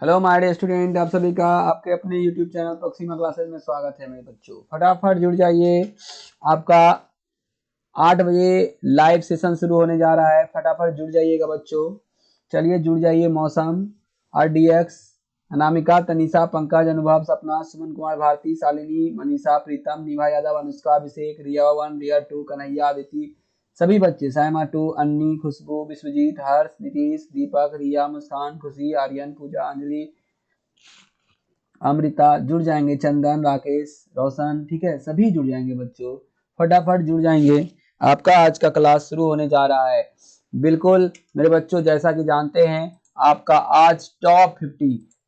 Hello my dear student, आप सभी का आपके अपने यूट्यूब चैनल प्रोक्सीमा क्लासेस में स्वागत है मेरे बच्चों। फटाफट जुड़ जाइए, आपका 8 बजे लाइव सेशन शुरू होने जा रहा है। फटाफट जुड़ जाइएगा बच्चों। चलिए जुड़ जाइए। मौसम, RDX, अनामिका, तनिषा, पंकज, अनुभव, सपना, सुमन कुमार, भारती, शालिनी, मनीषा, प्रीतम, निभा यादव, अनुष्का, अभिषेक, रिया 1, रिया 2, कन्हैया, अदिति, सभी बच्चे, सायमा 2, अन्नी, खुशबू, विश्वजीत, हर्ष, नीतीश, दीपक, रिया, मुस्कान, खुशी, आर्यन, पूजा, अंजलि, अमृता जुड़ जाएंगे, चंदन, राकेश, रोशन, ठीक है, सभी जुड़ जाएंगे बच्चों। फटाफट जुड़ जाएंगे। आपका आज का क्लास शुरू होने जा रहा है। बिल्कुल मेरे बच्चों, जैसा कि जानते हैं आपका आज टॉप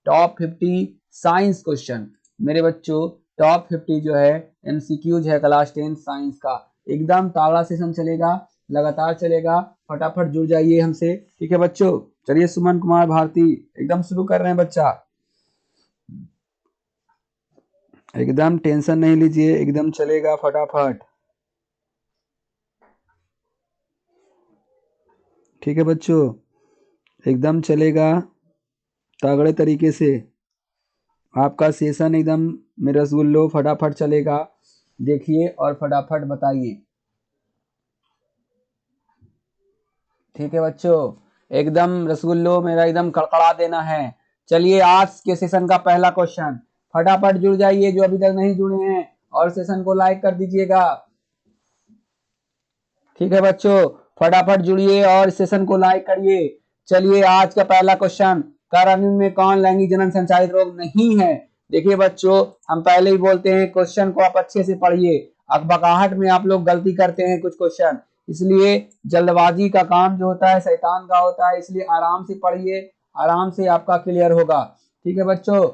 50 साइंस क्वेश्चन मेरे बच्चों। टॉप 50 जो है MCQs है क्लास 10 साइंस का। एकदम तागड़ा सेशन चलेगा, लगातार चलेगा। फटाफट जुड़ जाइए हमसे, ठीक है बच्चों। चलिए सुमन कुमार, भारती, एकदम शुरू कर रहे हैं बच्चा। एकदम टेंशन नहीं लीजिए, एकदम चलेगा फटाफट, ठीक है बच्चों, एकदम चलेगा तगड़े तरीके से। आपका सेशन एकदम मेरे रसगुल्लो फटाफट चलेगा। देखिए और फटाफट बताइए, ठीक है बच्चों। एकदम रसगुल्लो मेरा एकदम कड़कड़ा देना है। चलिए आज के सेशन का पहला क्वेश्चन, फटाफट जुड़ जाइए जो अभी तक नहीं जुड़े हैं, और सेशन को लाइक कर दीजिएगा, ठीक है बच्चों। फटाफट जुड़िए और सेशन को लाइक करिए। चलिए आज का पहला क्वेश्चन, कार्यान्वयन में कौन लैंगिक जनन संचालित रोग नहीं है? देखिए बच्चों, हम पहले ही बोलते हैं क्वेश्चन को आप अच्छे से पढ़िए। अकबकाहट में आप लोग गलती करते हैं कुछ क्वेश्चन, इसलिए जल्दबाजी का काम जो होता है शैतान का होता है, इसलिए आराम से पढ़िए, आराम से आपका क्लियर होगा, ठीक है बच्चों।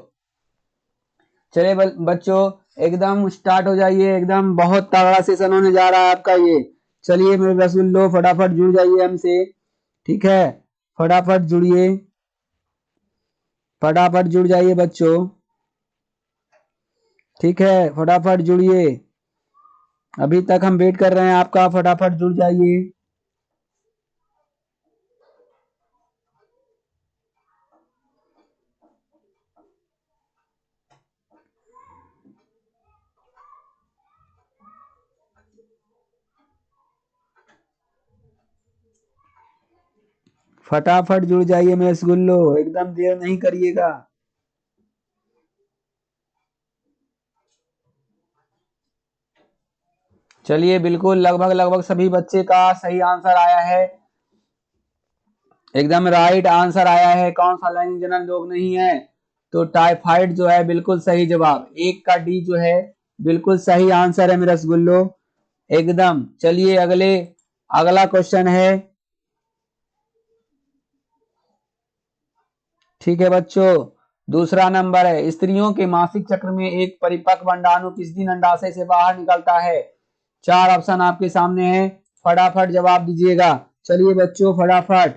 चलिए बच्चों एकदम स्टार्ट हो जाइए, एकदम बहुत तगड़ा सेशन होने जा रहा है आपका ये। चलिए मेरे रसगुल्लो फटाफट जुड़ जाइए हमसे, ठीक है। फटाफट जुड़िए, फटाफट जुड़ जाइए बच्चों, ठीक है, फटाफट जुड़िए। अभी तक हम वेट कर रहे हैं आपका, फटाफट जुड़ जाइए। फटाफट जुड़ जाइए मेरे रसगुल्लो, एकदम देर नहीं करिएगा। चलिए बिल्कुल लगभग लगभग सभी बच्चे का सही आंसर आया है, एकदम राइट आंसर आया है। कौन सा लैंगिक जनन रोग नहीं है? तो टाइफाइड जो है बिल्कुल सही जवाब, एक का डी जो है बिल्कुल सही आंसर है मेरा रसगुल्लो, एकदम। चलिए अगला क्वेश्चन है, ठीक है बच्चों। दूसरा नंबर है, स्त्रियों के मासिक चक्र में एक परिपक्व अंडाणु किस दिन अंडाशय से बाहर निकलता है? चार ऑप्शन आपके सामने है, फटाफट जवाब दीजिएगा। चलिए बच्चों फटाफट,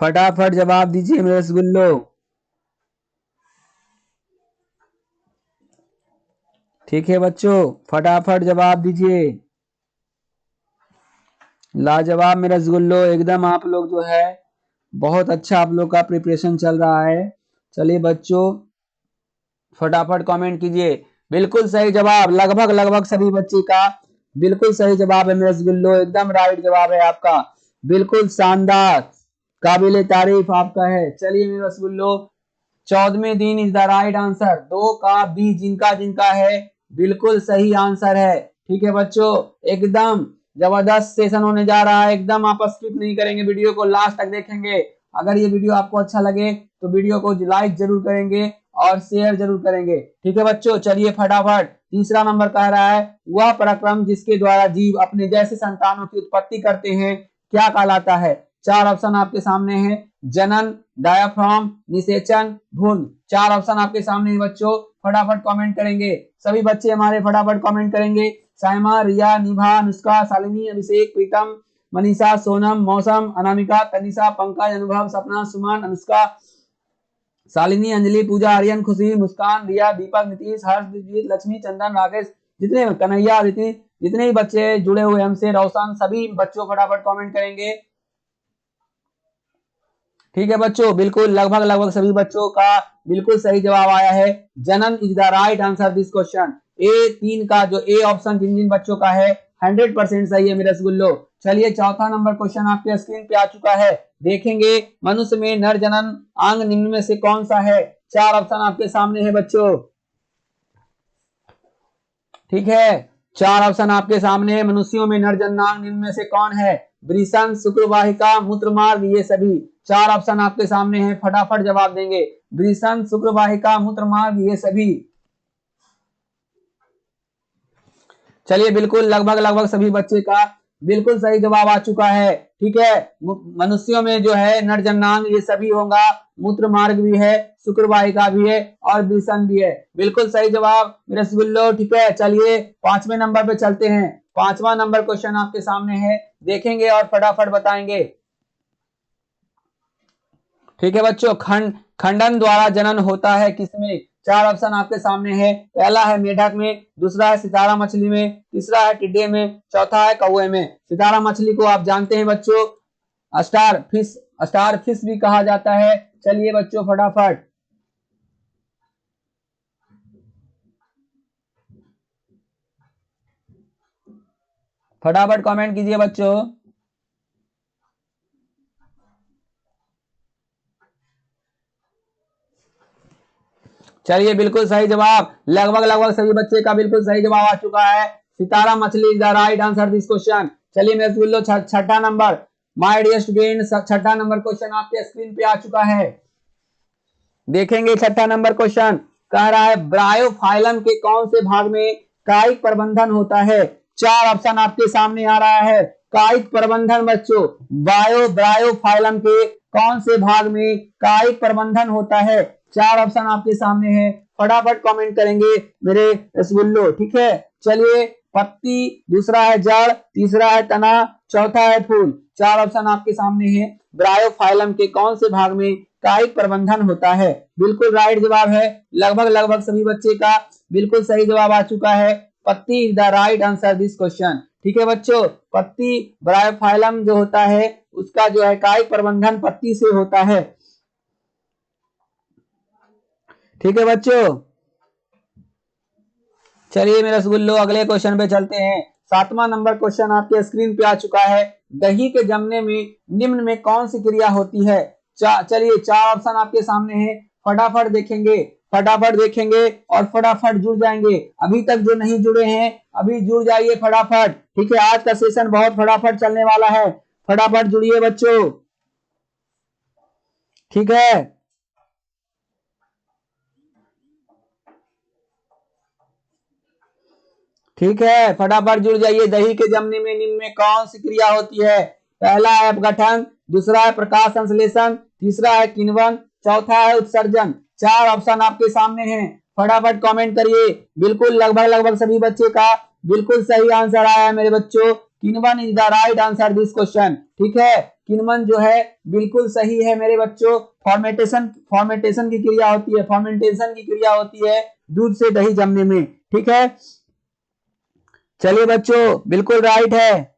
फटाफट जवाब दीजिए मेरे रसगुल्लो, ठीक है बच्चों, फटाफट जवाब दीजिए। लाजवाब मेरा रसगुल्लो, एकदम आप लोग जो है बहुत अच्छा आप लोग का प्रिपरेशन चल रहा है। चलिए बच्चों फटाफट कमेंट कीजिए। बिल्कुल सही जवाब, लगभग लगभग सभी बच्चे का बिल्कुल सही जवाब है मेरा रसगुल्लो, एकदम राइट जवाब है आपका, बिल्कुल शानदार, काबिले तारीफ आपका है। चलिए मेरे रसगुल्लो, 14वें दिन इज द राइट आंसर, 2 का बी जिनका जिनका है बिल्कुल सही आंसर है, ठीक है बच्चों। एकदम जबरदस्त सेशन होने जा रहा है, एकदम आप स्किप नहीं करेंगे, वीडियो को लास्ट तक देखेंगे। अगर ये वीडियो आपको अच्छा लगे तो वीडियो को लाइक जरूर करेंगे और शेयर जरूर करेंगे, ठीक है बच्चों। चलिए फटाफट तीसरा नंबर कह रहा है, वह पराक्रम जिसके द्वारा जीव अपने जैसे संतानों की उत्पत्ति करते हैं क्या कहलाता है? चार ऑप्शन आपके सामने हैं, जनन, डायाफ्राम, निषेचन, भ्रूण। चार ऑप्शन आपके सामने हैं बच्चों, फटाफट कमेंट करेंगे सभी बच्चे हमारे, फटाफट कमेंट करेंगे। साइमा, रिया, निभा, अनुष्का, शालिनी, अभिषेक, प्रीतम, मनीषा, सोनम, मौसम, अनामिका, तनिषा, पंकज, अनुभव, सपना, सुमन, अनुष्का, शालिनी, अंजलि, पूजा, आर्यन, खुशी, मुस्कान, रिया, दीपक, नीतीश, हर्ष, दिव्यजीत, लक्ष्मी, चंदन, राकेश, जितने कन्हैया, अदिति, जितने भी बच्चे जुड़े हुए हमसे, रोशन, सभी बच्चों फटाफट कमेंट करेंगे, ठीक है बच्चों, बिल्कुल लगभग लगभग सभी बच्चों का बिल्कुल सही जवाब आया है। जनन is the right answer this question. A 3 का जो ए ऑप्शन जिन जिन बच्चों का है 100% सही है मेरे रसगुल्लो। चलिए चौथा नंबर क्वेश्चन आपके स्क्रीन पे आ चुका है, देखेंगे मनुष्य में नर जनन अंग निम्न में से कौन सा है। 4 ऑप्शन आपके सामने है बच्चों, ठीक है, 4 ऑप्शन आपके सामने है। मनुष्यों में नर जननांग निम्न में से कौन है। वृषण, शुक्रवाहिका, मूत्रमार्ग, ये सभी 4 ऑप्शन आपके सामने हैं, फटाफट जवाब देंगे। वृषण, शुक्रवाहिका, मूत्रमार्ग, ये सभी। चलिए बिल्कुल लगभग लगभग सभी बच्चे का बिल्कुल सही जवाब आ चुका है, ठीक है। मनुष्यों में जो है नर जननांग ये सभी होगा, मूत्र मार्ग भी है, शुक्रवाहिका भी है और वृषण भी है, बिल्कुल सही जवाब मेरे रसगुल्लो, ठीक है। चलिए 5वें नंबर पे चलते हैं। 5वां नंबर क्वेश्चन आपके सामने है, देखेंगे और फटाफट बताएंगे, ठीक है बच्चों। खंडन द्वारा जनन होता है किसमें। 4 ऑप्शन आपके सामने है, पहला है मेढक में, दूसरा है सितारा मछली में, तीसरा है टिड्डे में, चौथा है कौवे में। सितारा मछली को आप जानते हैं बच्चों, स्टार फिश भी कहा जाता है। चलिए बच्चों फटाफट, फटाफट कमेंट कीजिए बच्चों। चलिए बिल्कुल सही जवाब, लगभग लगभग सभी बच्चे का बिल्कुल सही जवाब आ चुका है। सितारा मछली is the right answer this question. चलिए मेरे बोलो छठा नंबर, माय डियर स्टूडेंट, छठा नंबर क्वेश्चन आपके स्क्रीन पे आ चुका है, देखेंगे छठा नंबर क्वेश्चन। कह रहा है ब्रायोफाइलम के कौन से भाग में कायिक प्रबंधन होता है। 4 ऑप्शन आपके सामने आ रहा है, कायिक प्रबंधन बच्चों, ब्रायोफाइलम के कौन से भाग में कायिक प्रबंधन होता है। 4 ऑप्शन आपके सामने है, फटाफट कमेंट करेंगे मेरे रसगुल्लो, ठीक है। चलिए पत्ती, दूसरा है जड़, तीसरा है तना, चौथा है फूल। 4 ऑप्शन आपके सामने है, ब्रायोफाइलम के कौन से भाग में कायिक प्रबंधन होता है। बिल्कुल राइट जवाब है, लगभग लगभग सभी बच्चे का बिल्कुल सही जवाब आ चुका है। पत्ती is the right answer this question, ठीक है बच्चों। पत्ती ब्रायोफाइलम जो होता है उसका जो है कायिक प्रबंधन पत्ती से होता है, ठीक है बच्चों। चलिए मेरे रसगुल्लो अगले क्वेश्चन पे चलते हैं। 7वां नंबर क्वेश्चन आपके स्क्रीन पे आ चुका है, दही के जमने में निम्न में कौन सी क्रिया होती है। चलिए 4 ऑप्शन आपके सामने हैं, फटाफट देखेंगे, फटाफट देखेंगे और फटाफट जुड़ जाएंगे। अभी तक जो नहीं जुड़े हैं अभी जुड़ जाइए फटाफट, ठीक है। आज का सेशन बहुत फटाफट चलने वाला है, फटाफट जुड़िए बच्चों, ठीक है। ठीक है फटाफट जुड़ जाइए। दही के जमने में निम्न में कौन सी क्रिया होती है। पहला है अपघटन, दूसरा है प्रकाश संश्लेषण, तीसरा है किण्वन, चौथा है उत्सर्जन। 4 ऑप्शन आपके सामने हैं, फटाफट कमेंट करिए। बिल्कुल लगभग लगभग सभी बच्चे का बिल्कुल सही आंसर आया है मेरे बच्चों। किण्वन is the right answer this question, ठीक है। किण्वन जो है बिल्कुल सही है मेरे बच्चों। फॉर्मेटेशन की क्रिया होती है, फॉर्मेंटेशन की क्रिया होती है दूध से दही जमने में, ठीक है। चलिए बच्चों बिल्कुल राइट है।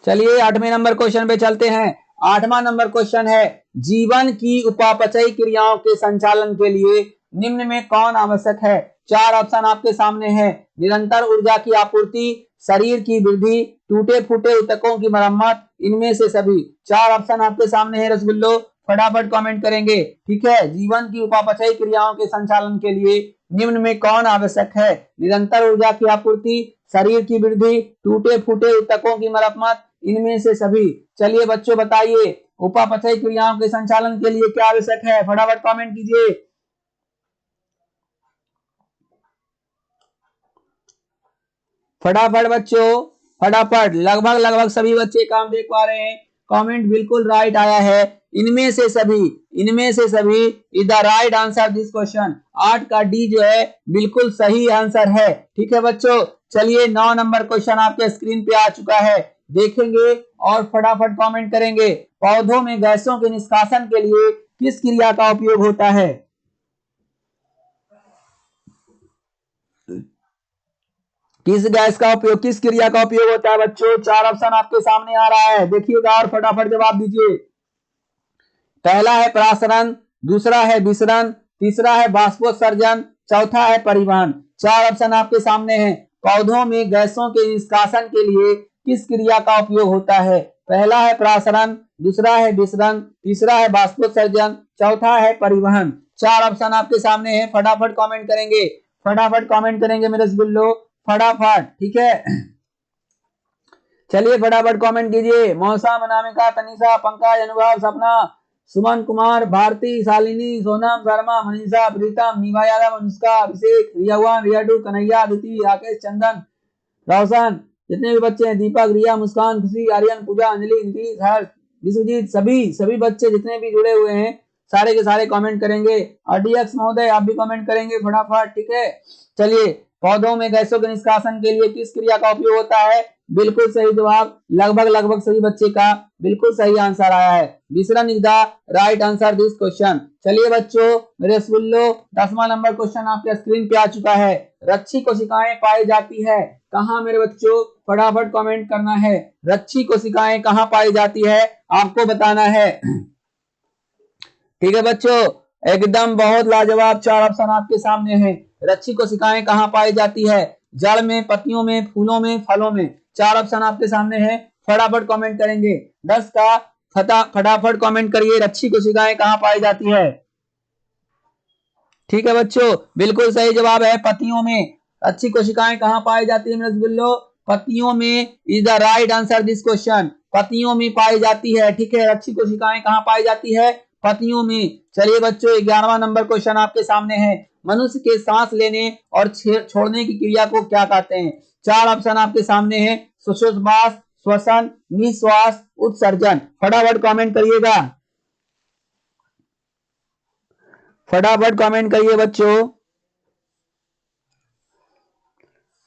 चलिए 8वें नंबर क्वेश्चन पे चलते हैं। 8वां नंबर क्वेश्चन है, जीवन की उपापचयी क्रियाओं के संचालन के लिए निम्न में कौन आवश्यक है। 4 ऑप्शन आपके सामने हैं, निरंतर ऊर्जा की आपूर्ति, शरीर की वृद्धि, टूटे फूटे ऊतकों की मरम्मत, इनमें से सभी। 4 ऑप्शन आपके सामने है रसगुल्लो, फटाफट कमेंट करेंगे, ठीक है। जीवन की उपापचयी क्रियाओं के संचालन के लिए निम्न में कौन आवश्यक है। निरंतर ऊर्जा की आपूर्ति, शरीर की वृद्धि, टूटे फूटे ऊतकों की मरम्मत, इनमें से सभी। चलिए बच्चों बताइए उपापचयी क्रियाओं के संचालन के लिए क्या आवश्यक है, फटाफट कमेंट कीजिए, फटाफट बच्चों, फटाफट। लगभग लगभग सभी बच्चे काम देख पा रहे हैं, कमेंट बिल्कुल राइट आया है। इनमें से सभी, इनमें से सभी is the right answer this question. 8 का डी जो है बिल्कुल सही आंसर है, ठीक है बच्चों। चलिए 9 नंबर क्वेश्चन आपके स्क्रीन पे आ चुका है, देखेंगे और फटाफट कमेंट करेंगे। पौधों में गैसों के निष्कासन के लिए किस क्रिया का उपयोग होता है। किस गैस का उपयोग, किस क्रिया का उपयोग होता है बच्चों? 4 ऑप्शन आपके सामने आ रहा है, देखिएगा और फटाफट जवाब दीजिए। पहला है प्रासरण, दूसरा है विसरण, तीसरा है बाष्पोत्सर्जन, चौथा है परिवहन। 4 ऑप्शन आपके सामने हैं। पौधों में गैसों के निष्कासन के लिए किस क्रिया का उपयोग होता है? पहला है प्रासरण, दूसरा है विसरण, तीसरा है बाष्पोत्सर्जन, चौथा है परिवहन। 4 ऑप्शन आपके सामने हैं, फटाफट कमेंट करेंगे, फटाफट कमेंट करेंगे मेरे रसगुल्लो, फटाफट, ठीक है। चलिए फटाफट कमेंट कीजिए। मौसा, अनामिका, तनिषा, पंकज, अनुभव, सपना, सुमन कुमार, भारती, शालिनी, सोनम शर्मा, मनीषा, प्रीतम, नीवा यादव, अनुष्का, अभिषेक, रिया वन, रिया टू, कन्हैया, अदिति, राकेश, चंदन, रोशन, जितने भी बच्चे हैं, दीपक, रिया, मुस्कान, खुशी, आर्यन, पूजा, अंजलि, नीतीश, हर्ष, विश्वजीत, सभी बच्चे जितने भी जुड़े हुए हैं सारे के सारे कमेंट करेंगे। और डीएक्स महोदय आप भी कमेंट करेंगे फटाफट, ठीक है। चलिए, पौधों में गैसों के निष्कासन के लिए किस क्रिया का उपयोग होता है? बिल्कुल सही जवाब, लगभग सभी बच्चे का बिल्कुल सही आंसर आया है। विसरण is the right answer this question. चलिए बच्चों, मेरे स्कूलों 10वां नंबर क्वेश्चन आपके स्क्रीन पे आ चुका है। रच्छी कोशिकाएं पाई जाती है कहाँ मेरे बच्चों? फटाफट कमेंट करना है। रच्छी कोशिकाएं कहाँ पाई जाती है आपको बताना है, ठीक है बच्चों। एकदम बहुत लाजवाब 4 ऑप्शन आपके सामने हैं। रच्छी कोशिकाएं कहाँ पाई जाती है? जड़ में, पत्तियों में, फूलों में, फलों में। 4 ऑप्शन आपके सामने हैं, फटाफट कमेंट करेंगे। 10 का फटाफट कमेंट करिए, रच्छी कोशिकाएं कहाँ पाई जाती है? ठीक है बच्चों, बिल्कुल सही जवाब है पत्तियों में। अच्छी कोशिकाएं कहाँ पाई जाती है मेरे रसगुल्लो? पत्तियों में is the right answer this question. पत्तियों में पाई जाती है, ठीक है। अच्छी कोशिकाएं कहाँ पाई जाती है? पत्तियों में। चलिए बच्चों, 11वां नंबर क्वेश्चन आपके सामने है। मनुष्य के सांस लेने और छोड़ने की क्रिया को क्या कहते हैं? 4 ऑप्शन आपके सामने है। श्वास, श्वसन, निश्वास, उत्सर्जन। फटाफट कमेंट करिएगा, फटाफट कमेंट करिए बच्चों,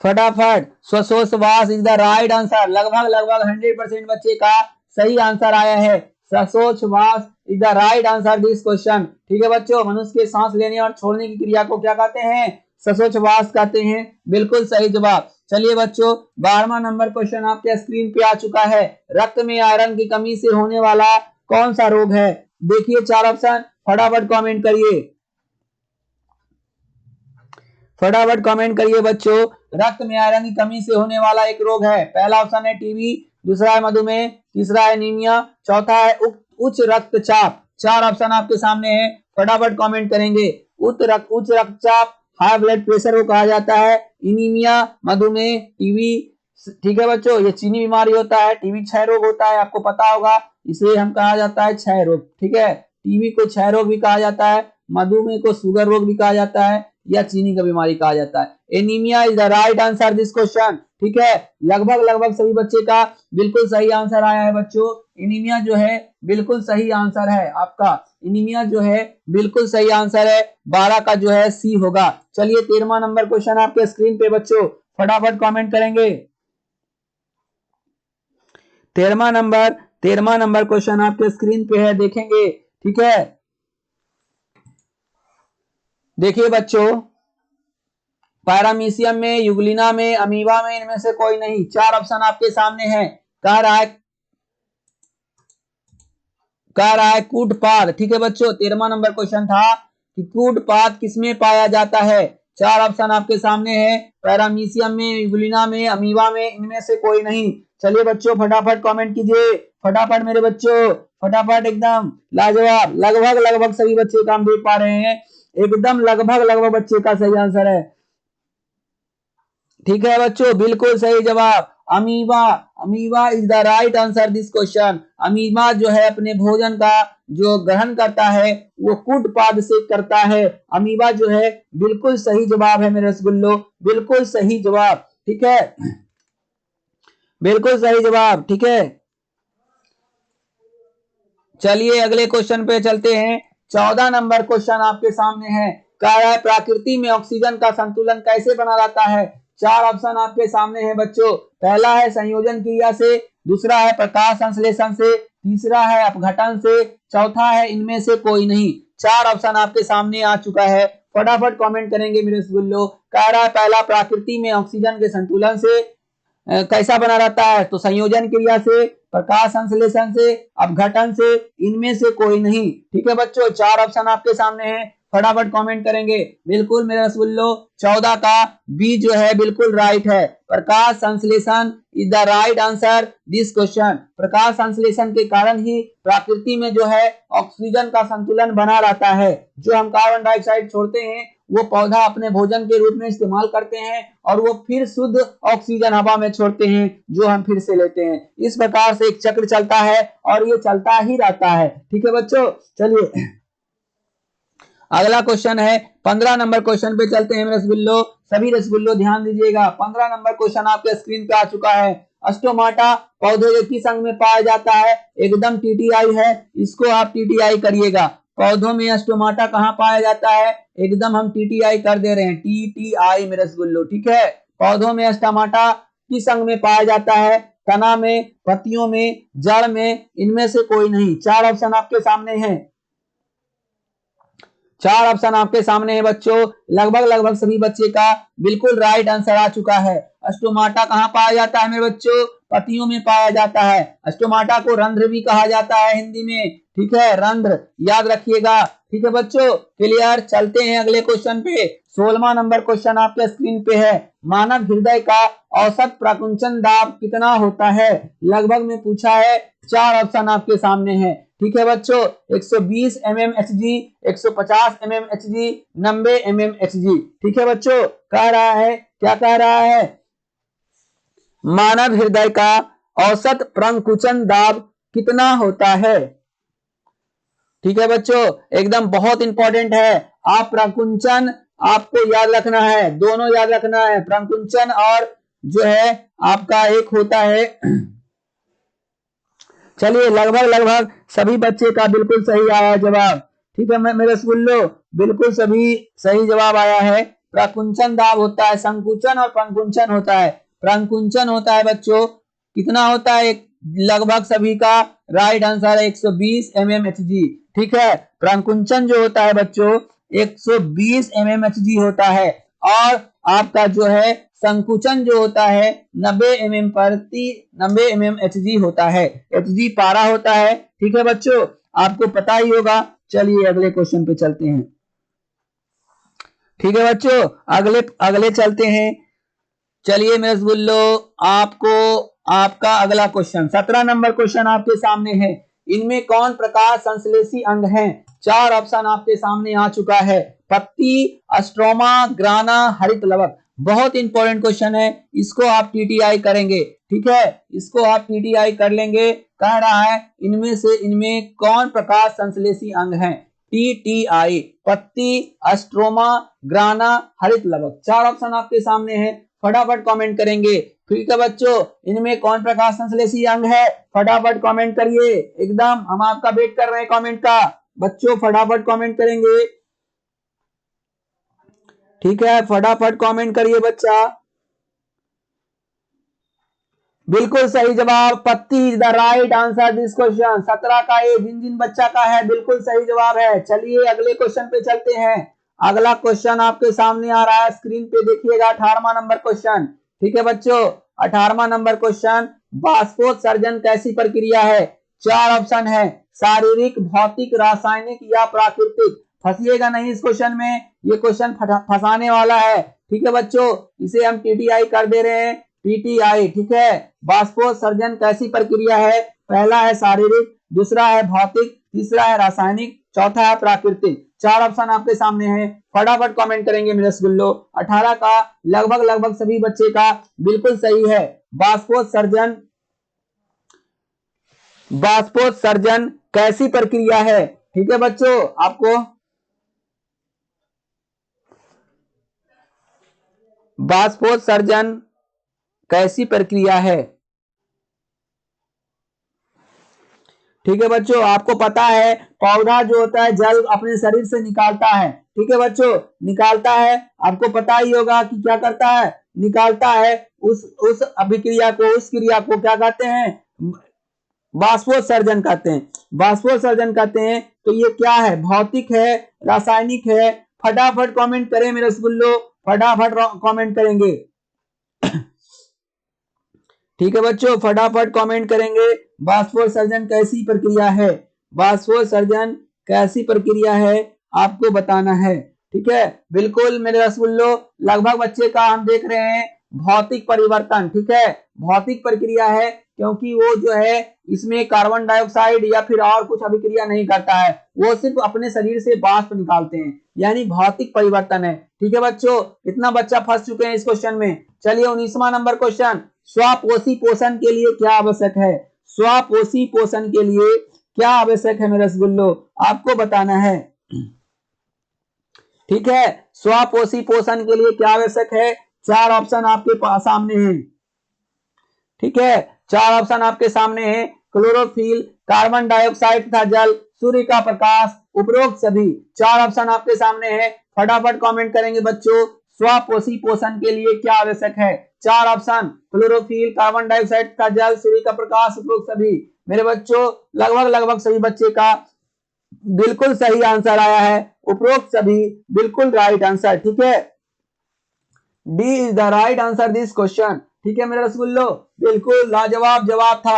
फटाफट। श्वासोच्छ्वास इज द राइट आंसर। लगभग 100% बच्चे का सही आंसर आया है। श्वासोच्छ्वास is the right answer this question, ठीक है बच्चों। मनुष्य के सांस लेने और छोड़ने की क्रिया को क्या कहते हैं? श्वासोच्छ्वास कहते हैं, बिल्कुल सही जवाब। चलिए बच्चों, 12वां नंबर क्वेश्चन आपके स्क्रीन पे आ चुका है। रक्त में आयरन की कमी से होने वाला कौन सा रोग है? देखिए 4 ऑप्शन, फटाफट कमेंट करिए, फटाफट कमेंट करिए बच्चों। रक्त में आयरन की कमी से होने वाला एक रोग है। पहला ऑप्शन है टीबी, दूसरा है मधुमेह, तीसरा है एनीमिया, चौथा है उच्च रक्तचाप। 4 ऑप्शन आपके सामने हैं, फटाफट कमेंट करेंगे। उच्च रक्तचाप, हाई ब्लड प्रेशर को कहा जाता है। एनीमिया, मधुमेह, टीबी, ठीक है बच्चों। ये चीनी बीमारी होता है। टीबी क्षय रोग होता है, आपको पता होगा, इसे हम कहा जाता है क्षय रोग, ठीक है। टीबी को क्षय रोग भी कहा जाता है, मधुमेह को शुगर रोग भी कहा जाता है, या चीनी का बीमारी कहा जाता है। Anaemia is the right answer this question, ठीक है। लगभग सभी बच्चे का बिल्कुल सही आंसर आया है बच्चों। एनीमिया जो है बिल्कुल सही आंसर है आपका। एनीमिया जो है बिल्कुल सही आंसर है। 12 का जो है सी होगा। चलिए 13वां नंबर क्वेश्चन आपके स्क्रीन पे बच्चों, फटाफट कमेंट करेंगे। 13वां नंबर क्वेश्चन आपके स्क्रीन पे है, देखेंगे, ठीक है। देखिए बच्चों, पैरामीशियम में, युगलिना में, अमीबा में, इनमें से कोई नहीं। 4 ऑप्शन आपके सामने हैं। कह रहा है कूटपाद, ठीक है बच्चों। 13वां नंबर क्वेश्चन था कि कूटपाद किसमें पाया जाता है? 4 ऑप्शन आपके सामने हैं। पैरामीशियम में, युगलिना में, अमीबा में, इनमें से कोई नहीं। चलिए बच्चों, फटाफट कमेंट कीजिए, फटाफट मेरे बच्चों, फटाफट, एकदम लाजवाब। लगभग सभी बच्चे का हम देख पा रहे हैं, एकदम लगभग बच्चे का सही आंसर है, ठीक है बच्चों, बिल्कुल सही जवाब। Amoeba, amoeba is the right answer this question. Amoeba जो है अपने भोजन का जो ग्रहण करता है वो कूटपाद से करता है। अमीबा जो है बिल्कुल सही जवाब है मेरे रसगुल्लो, बिल्कुल सही जवाब, ठीक है, बिल्कुल सही जवाब, ठीक है। चलिए अगले क्वेश्चन पे चलते हैं। 14 नंबर क्वेश्चन आपके सामने है। कह रहा है प्रकृति में ऑक्सीजन का संतुलन कैसे बना रहता है? 4 ऑप्शन आपके सामने है बच्चों। पहला है संयोजन क्रिया से, दूसरा है प्रकाश संश्लेषण से, तीसरा है अपघटन से, चौथा है इनमें से कोई नहीं। 4 ऑप्शन आपके सामने आ चुका है, फटाफट कमेंट करेंगे मेरे रसगुल्लो। कह रहा है पहला, प्रकृति में ऑक्सीजन के संतुलन से कैसा बना रहता है, तो संयोजन क्रिया से, प्रकाश संश्लेषण से, अपघटन से, इनमें से कोई नहीं। ठीक है बच्चों, 4 ऑप्शन आपके सामने हैं, फटाफट कमेंट करेंगे। बिल्कुल मेरे रसगुल्लो, 14 का बी जो है बिल्कुल राइट है। प्रकाश संश्लेषण is the right answer this question. प्रकाश संश्लेषण के कारण ही प्रकृति में जो है ऑक्सीजन का संतुलन बना रहता है। जो हम कार्बन डाइऑक्साइड छोड़ते हैं वो पौधा अपने भोजन के रूप में इस्तेमाल करते हैं और वो फिर शुद्ध ऑक्सीजन हवा में छोड़ते हैं जो हम फिर से लेते हैं। इस प्रकार से एक चक्र चलता है और ये चलता ही रहता है। ठीक है बच्चों, चलिए अगला क्वेश्चन है 15 नंबर क्वेश्चन पे चलते हैं रसगुल्लो। सभी रसगुल्लो ध्यान दीजिएगा, 15 नंबर क्वेश्चन आपके स्क्रीन पे आ चुका है। स्टोमाटा पौधे के किस अंग में पाया जाता है, एकदम टीटीआई है, इसको आप टीटीआई करिएगा। पौधों में स्टोमाटा कहाँ पाया जाता है, एकदम हम टीटीआई कर दे रहे हैं, टीटीआई में रसगुल्लो। ठीक है, पौधों में स्टोमाटा किस अंग में पाया जाता है, तना में, पत्तियों में, जड़ में, इनमें से कोई नहीं। 4 ऑप्शन आपके सामने हैं, 4 ऑप्शन आपके सामने है बच्चों। लगभग सभी बच्चे का बिल्कुल राइट आंसर आ चुका है। स्टोमाटा कहाँ पाया जाता है मेरे बच्चों, पत्तियों में पाया जाता है। स्टोमाटा को रंध्र भी कहा जाता है हिंदी में। ठीक है, रंध्र याद रखिएगा। ठीक है बच्चों, क्लियर। चलते हैं अगले क्वेश्चन पे। 16वां नंबर क्वेश्चन आपके स्क्रीन पे है। मानव हृदय का औसत प्रकुंचन दाब कितना होता है, लगभग में पूछा है। 4 ऑप्शन आपके सामने है। ठीक है बच्चों, 120 mmHg, 150 mmHg, 90 mmHg। ठीक है बच्चों, कह रहा है, क्या कह रहा है, मानव हृदय का औसत प्रकुंचन दाब कितना होता है। ठीक है बच्चों, एकदम बहुत इंपॉर्टेंट है। आप प्रकुंचन आपको याद रखना है, दोनों याद रखना है, प्रकुंचन और जो है आपका एक होता है। चलिए लगभग सभी बच्चे का बिल्कुल सही आया जवाब। ठीक है मेरे रसगुल्लो, बिल्कुल सभी सही जवाब आया है। प्रकुंचन दाब होता है, संकुचन और प्रकुंचन होता है। प्रकुंचन होता है बच्चों, कितना होता है, लगभग सभी का राइट आंसर है 120 mmHg। ठीक है, प्रकुंचन जो होता है बच्चों 120 mmHg होता है और आपका जो है संकुचन जो होता है 90 mmHg होता है। Hg पारा होता है। ठीक है बच्चों, आपको पता ही होगा। चलिए अगले क्वेश्चन पे चलते हैं। ठीक है बच्चों, अगले चलते हैं। चलिए मेरे रसगुल्लो, आपको आपका अगला क्वेश्चन 17 नंबर क्वेश्चन आपके सामने है। इनमें कौन प्रकाश संश्लेषी अंग है, 4 ऑप्शन आपके सामने आ चुका है। पत्ती, स्ट्रोमा, ग्राना, हरित लवक। बहुत इंपॉर्टेंट क्वेश्चन है, इसको आप टीटीआई करेंगे। ठीक है, इसको आप टीटीआई कर लेंगे। कह रहा है इनमें कौन प्रकाश संश्लेषी अंग है, टीटीआई, पत्ती, स्ट्रोमा, ग्राना, हरित लवक। 4 ऑप्शन आपके सामने है, फटाफट कमेंट करेंगे। ठीक है बच्चों, इनमें कौन प्रकाश संश्लेषी अंग है, फटाफट कमेंट करिए। एकदम हम आपका वेट कर रहे हैं कमेंट का। बच्चों फटाफट कमेंट करेंगे। ठीक है, फटाफट कमेंट करिए बच्चा। बिल्कुल सही जवाब, पत्ती is the right answer this question. 17 का ये जिन बच्चा का है बिल्कुल सही जवाब है। चलिए अगले क्वेश्चन पे चलते हैं। अगला क्वेश्चन आपके सामने आ रहा है, स्क्रीन पे देखिएगा, 18वां नंबर क्वेश्चन। ठीक है बच्चों, 18वां नंबर क्वेश्चन, बाष्पोत्सर्जन कैसी प्रक्रिया है। 4 ऑप्शन है, शारीरिक, भौतिक, रासायनिक या प्राकृतिक। फंसिएगा नहीं इस क्वेश्चन में, ये क्वेश्चन फंसाने वाला है। ठीक है बच्चों, इसे हम टीटीआई कर दे रहे हैं, टीटीआई। ठीक है, बाष्पोत्सर्जन कैसी प्रक्रिया है, पहला है शारीरिक, दूसरा है भौतिक, तीसरा है रासायनिक, चौथा है प्राकृतिक। 4 ऑप्शन आपके सामने हैं, फटाफट कमेंट करेंगे मेरे रसगुल्लो। 18 का लगभग सभी बच्चे का बिल्कुल सही है। बाष्पोत्सर्जन कैसी प्रक्रिया है। ठीक है बच्चों, आपको बाष्पोत्सर्जन कैसी प्रक्रिया है। ठीक है बच्चों, आपको पता है पौधा जो होता है जल अपने शरीर से निकालता है। ठीक है बच्चों, निकालता है, आपको पता ही होगा कि क्या करता है, निकालता है। उस अभिक्रिया को, उस क्रिया को क्या कहते हैं, बाष्पोत्सर्जन कहते हैं। बाष्पोत्सर्जन कहते हैं। तो ये क्या है, भौतिक है, रासायनिक है। फटाफट कमेंट करें मेरे रसगुल्लो, फटाफट कमेंट करेंगे। ठीक है बच्चों, फटाफट कमेंट करेंगे। बाष्पोत्सर्जन कैसी प्रक्रिया है, बाष्पोत्सर्जन कैसी प्रक्रिया है आपको बताना है। ठीक है, बिल्कुल मेरे रसगुल्लो, लगभग बच्चे का हम देख रहे हैं भौतिक परिवर्तन। ठीक है, भौतिक प्रक्रिया है, क्योंकि वो जो है इसमें कार्बन डाइऑक्साइड या फिर और कुछ अभिक्रिया नहीं करता है, वो सिर्फ अपने शरीर से वाष्प निकालते हैं, यानी भौतिक परिवर्तन है। ठीक है बच्चों, कितना बच्चा फंस चुके हैं इस क्वेश्चन में। चलिए 19वां नंबर क्वेश्चन, स्वापोषी पोषण के लिए क्या आवश्यक है, स्वापोषी पोषण के लिए क्या आवश्यक है मेरे रसगुल्लो, आपको बताना है। ठीक है, स्वापोषी पोषण के लिए क्या आवश्यक है, 4 ऑप्शन आपके पास सामने हैं। ठीक है, 4 ऑप्शन आपके सामने हैं, क्लोरोफिल, कार्बन डाइऑक्साइड तथा जल, सूर्य का प्रकाश, उपरोक्त सभी। 4 ऑप्शन आपके सामने हैं, फटाफट कमेंट करेंगे बच्चों, स्वापोषी पोषण के लिए क्या आवश्यक है। 4 ऑप्शन, क्लोरोफिल, कार्बन डाइऑक्साइड तथा जल, सूर्य का प्रकाश, उपरोक्त सभी। मेरे बच्चों लगभग सभी बच्चे का बिल्कुल सही आंसर आया है, उपरोक्त सभी बिल्कुल राइट आंसर। ठीक है, D is the right answer this question. ठीक है मेरे रसगुल्लो, बिल्कुल लाजवाब जवाब था।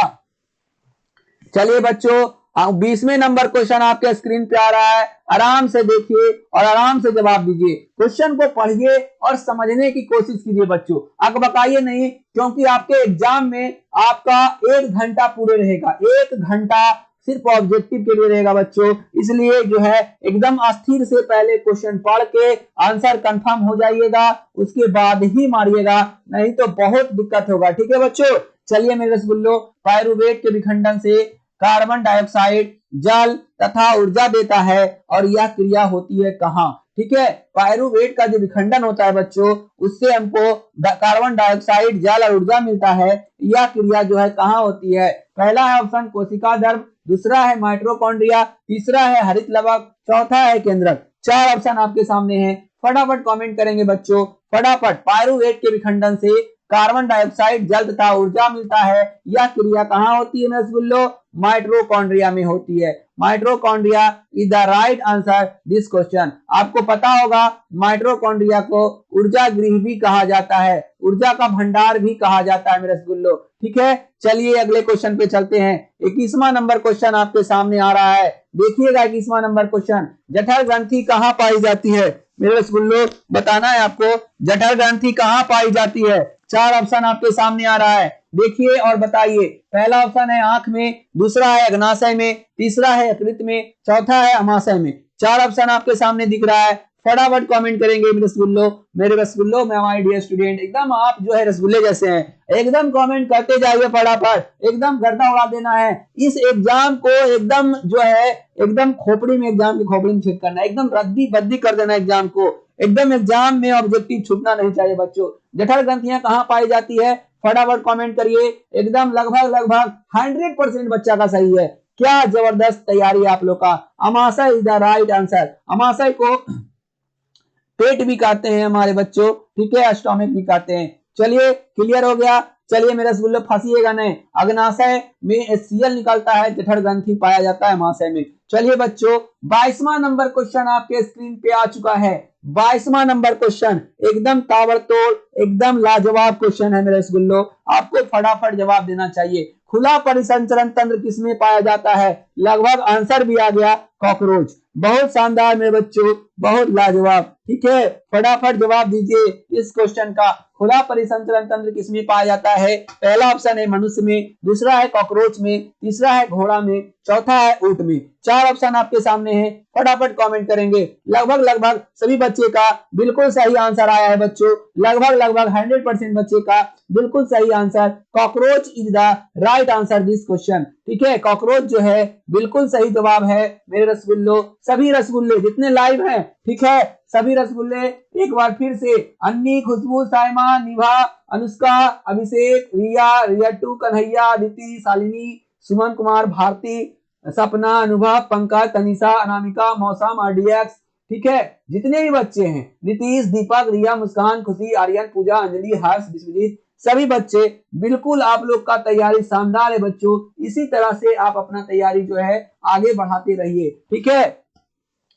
चलिए बच्चों 20वें नंबर क्वेश्चन आपके स्क्रीन पे आ रहा है, आराम से देखिए और आराम से जवाब दीजिए। क्वेश्चन को पढ़िए और समझने की कोशिश कीजिए बच्चों, अकबकाइए नहीं, क्योंकि आपके एग्जाम में आपका 1 घंटा पूरे रहेगा, 1 घंटा सिर्फ ऑब्जेक्टिव के लिए रहेगा बच्चों। इसलिए जो है एकदम अस्थिर से पहले क्वेश्चन पढ़ के आंसर कंफर्म हो जाइएगा, उसके बाद ही मारिएगा, नहीं तो बहुत दिक्कत होगा। ठीक है बच्चों, चलिए मेरे रसगुल्लो, पायरुवेट के विखंडन से कार्बन डाइऑक्साइड, जल तथा ऊर्जा देता है और यह क्रिया होती है कहाँ। ठीक है, पायरुवेट का जो विखंडन होता है बच्चों, उससे हमको कार्बन डाइऑक्साइड, जल और ऊर्जा मिलता है। यह क्रिया जो है कहाँ होती है, पहला है ऑप्शन कोशिका द्रव, दूसरा है माइटोकॉन्ड्रिया, तीसरा है हरित लवक, चौथा है केंद्रक। 4 ऑप्शन आपके सामने हैं, फटाफट कमेंट करेंगे बच्चों, फटाफट। पायरुवेट के विखंडन से कार्बन डाइऑक्साइड, जल तथा ऊर्जा मिलता है, यह क्रिया कहाँ होती है रसगुल्लो, माइटोकॉन्ड्रिया में होती है। Mitochondria is the right answer this question. आपको पता होगा माइटोकॉन्ड्रिया को ऊर्जा गृह भी कहा जाता है, ऊर्जा का भंडार भी कहा जाता है मेरे रसगुल्लो। ठीक है, चलिए अगले क्वेश्चन पे चलते हैं। 21वां नंबर क्वेश्चन आपके सामने आ रहा है, देखिएगा 21वां नंबर क्वेश्चन, जठर ग्रंथि कहाँ पाई जाती है मेरे रसगुल्लो, बताना है आपको, जठर ग्रंथि कहाँ पाई जाती है। 4 ऑप्शन आपके सामने आ रहा है, देखिए और बताइए। पहला ऑप्शन है आंख में, दूसरा है अग्नाशय में, तीसरा है यकृत में, चौथा है अमाशय में। 4 ऑप्शन आपके सामने दिख रहा है, फटाफट कमेंट करेंगे मेरे रसगुल्लो में हमारे डियर स्टूडेंट, एकदम आप जो है रसगुल्ले जैसे हैं, एकदम कमेंट करते जाइए फटाफट, एकदम गर्दा उड़ा देना है। इस एग्जाम को एकदम जो है एकदम खोपड़ी में, एग्जाम की खोपड़ी में फिट करना है, एकदम रद्दी बद्दी कर देना एग्जाम को, एकदम एग्जाम में ऑब्जेक्टिव छूटना नहीं चाहिए बच्चों। जठर ग्रंथियां कहाँ पाई जाती है, फटाफट कमेंट करिए, एकदम लगभग 100% बच्चा का सही है। क्या जबरदस्त तैयारी आप लोग का। अमाशय इज द राइट आंसर, अमाशय को पेट भी कहते हैं हमारे बच्चों, ठीक है, स्टोमक भी कहते हैं। चलिए क्लियर हो गया, चलिए मेरे रसगुल्ले फंसिएगा नहीं, अग्नाशय में HCl निकलता है, जठर ग्रंथि पाया जाता है अमाशय में। चलिए बच्चों 22वां नंबर क्वेश्चन आपके स्क्रीन पे आ चुका है, 22वां नंबर क्वेश्चन एकदम ताबड़तोड़, एकदम लाजवाब क्वेश्चन है मेरे रसगुल्लो, आपको फटाफट जवाब देना चाहिए। खुला परिसंचरण तंत्र किसमें पाया जाता है, लगभग आंसर भी आ गया, कॉकरोच। बहुत शानदार मेरे बच्चों, बहुत लाजवाब। ठीक है, फटाफट जवाब दीजिए इस क्वेश्चन का, खुला परिसंचरण तंत्र किसमें पाया जाता है। पहला ऑप्शन है मनुष्य में, दूसरा है कॉकरोच में, तीसरा है घोड़ा में, चौथा है ऊंट में। 4 ऑप्शन आपके सामने हैं, फटाफट कमेंट करेंगे। लगभग सभी बच्चे का बिल्कुल सही आंसर आया है बच्चों, लगभग 100% बच्चे का बिल्कुल सही answer, cockroach is the right answer this question. ठीक है, कॉकरोच जो है बिल्कुल सही जवाब है मेरे रसगुल्लो। सभी रसगुल्ले जितने लाइव हैं, ठीक है, सभी रसगुल्ले एक बार फिर से, अन्नी, खुशबू, साइमा, निभा, अनुष्का, अभिषेक, रिया, रियटू, कन्हैया, अदिति, शालिनी, सुमन कुमार, भारती, सपना, अनुभव, पंकज, तनिषा, अनामिका, मौसम, RDX, ठीक है, जितने भी बच्चे हैं, नीतीश, दीपक, रिया, मुस्कान, खुशी, आर्यन, पूजा, अंजलि, हर्ष, विश्वजीत, सभी बच्चे बिल्कुल आप लोग का तैयारी शानदार है बच्चों। इसी तरह से आप अपना तैयारी जो है आगे बढ़ाते रहिए। ठीक है,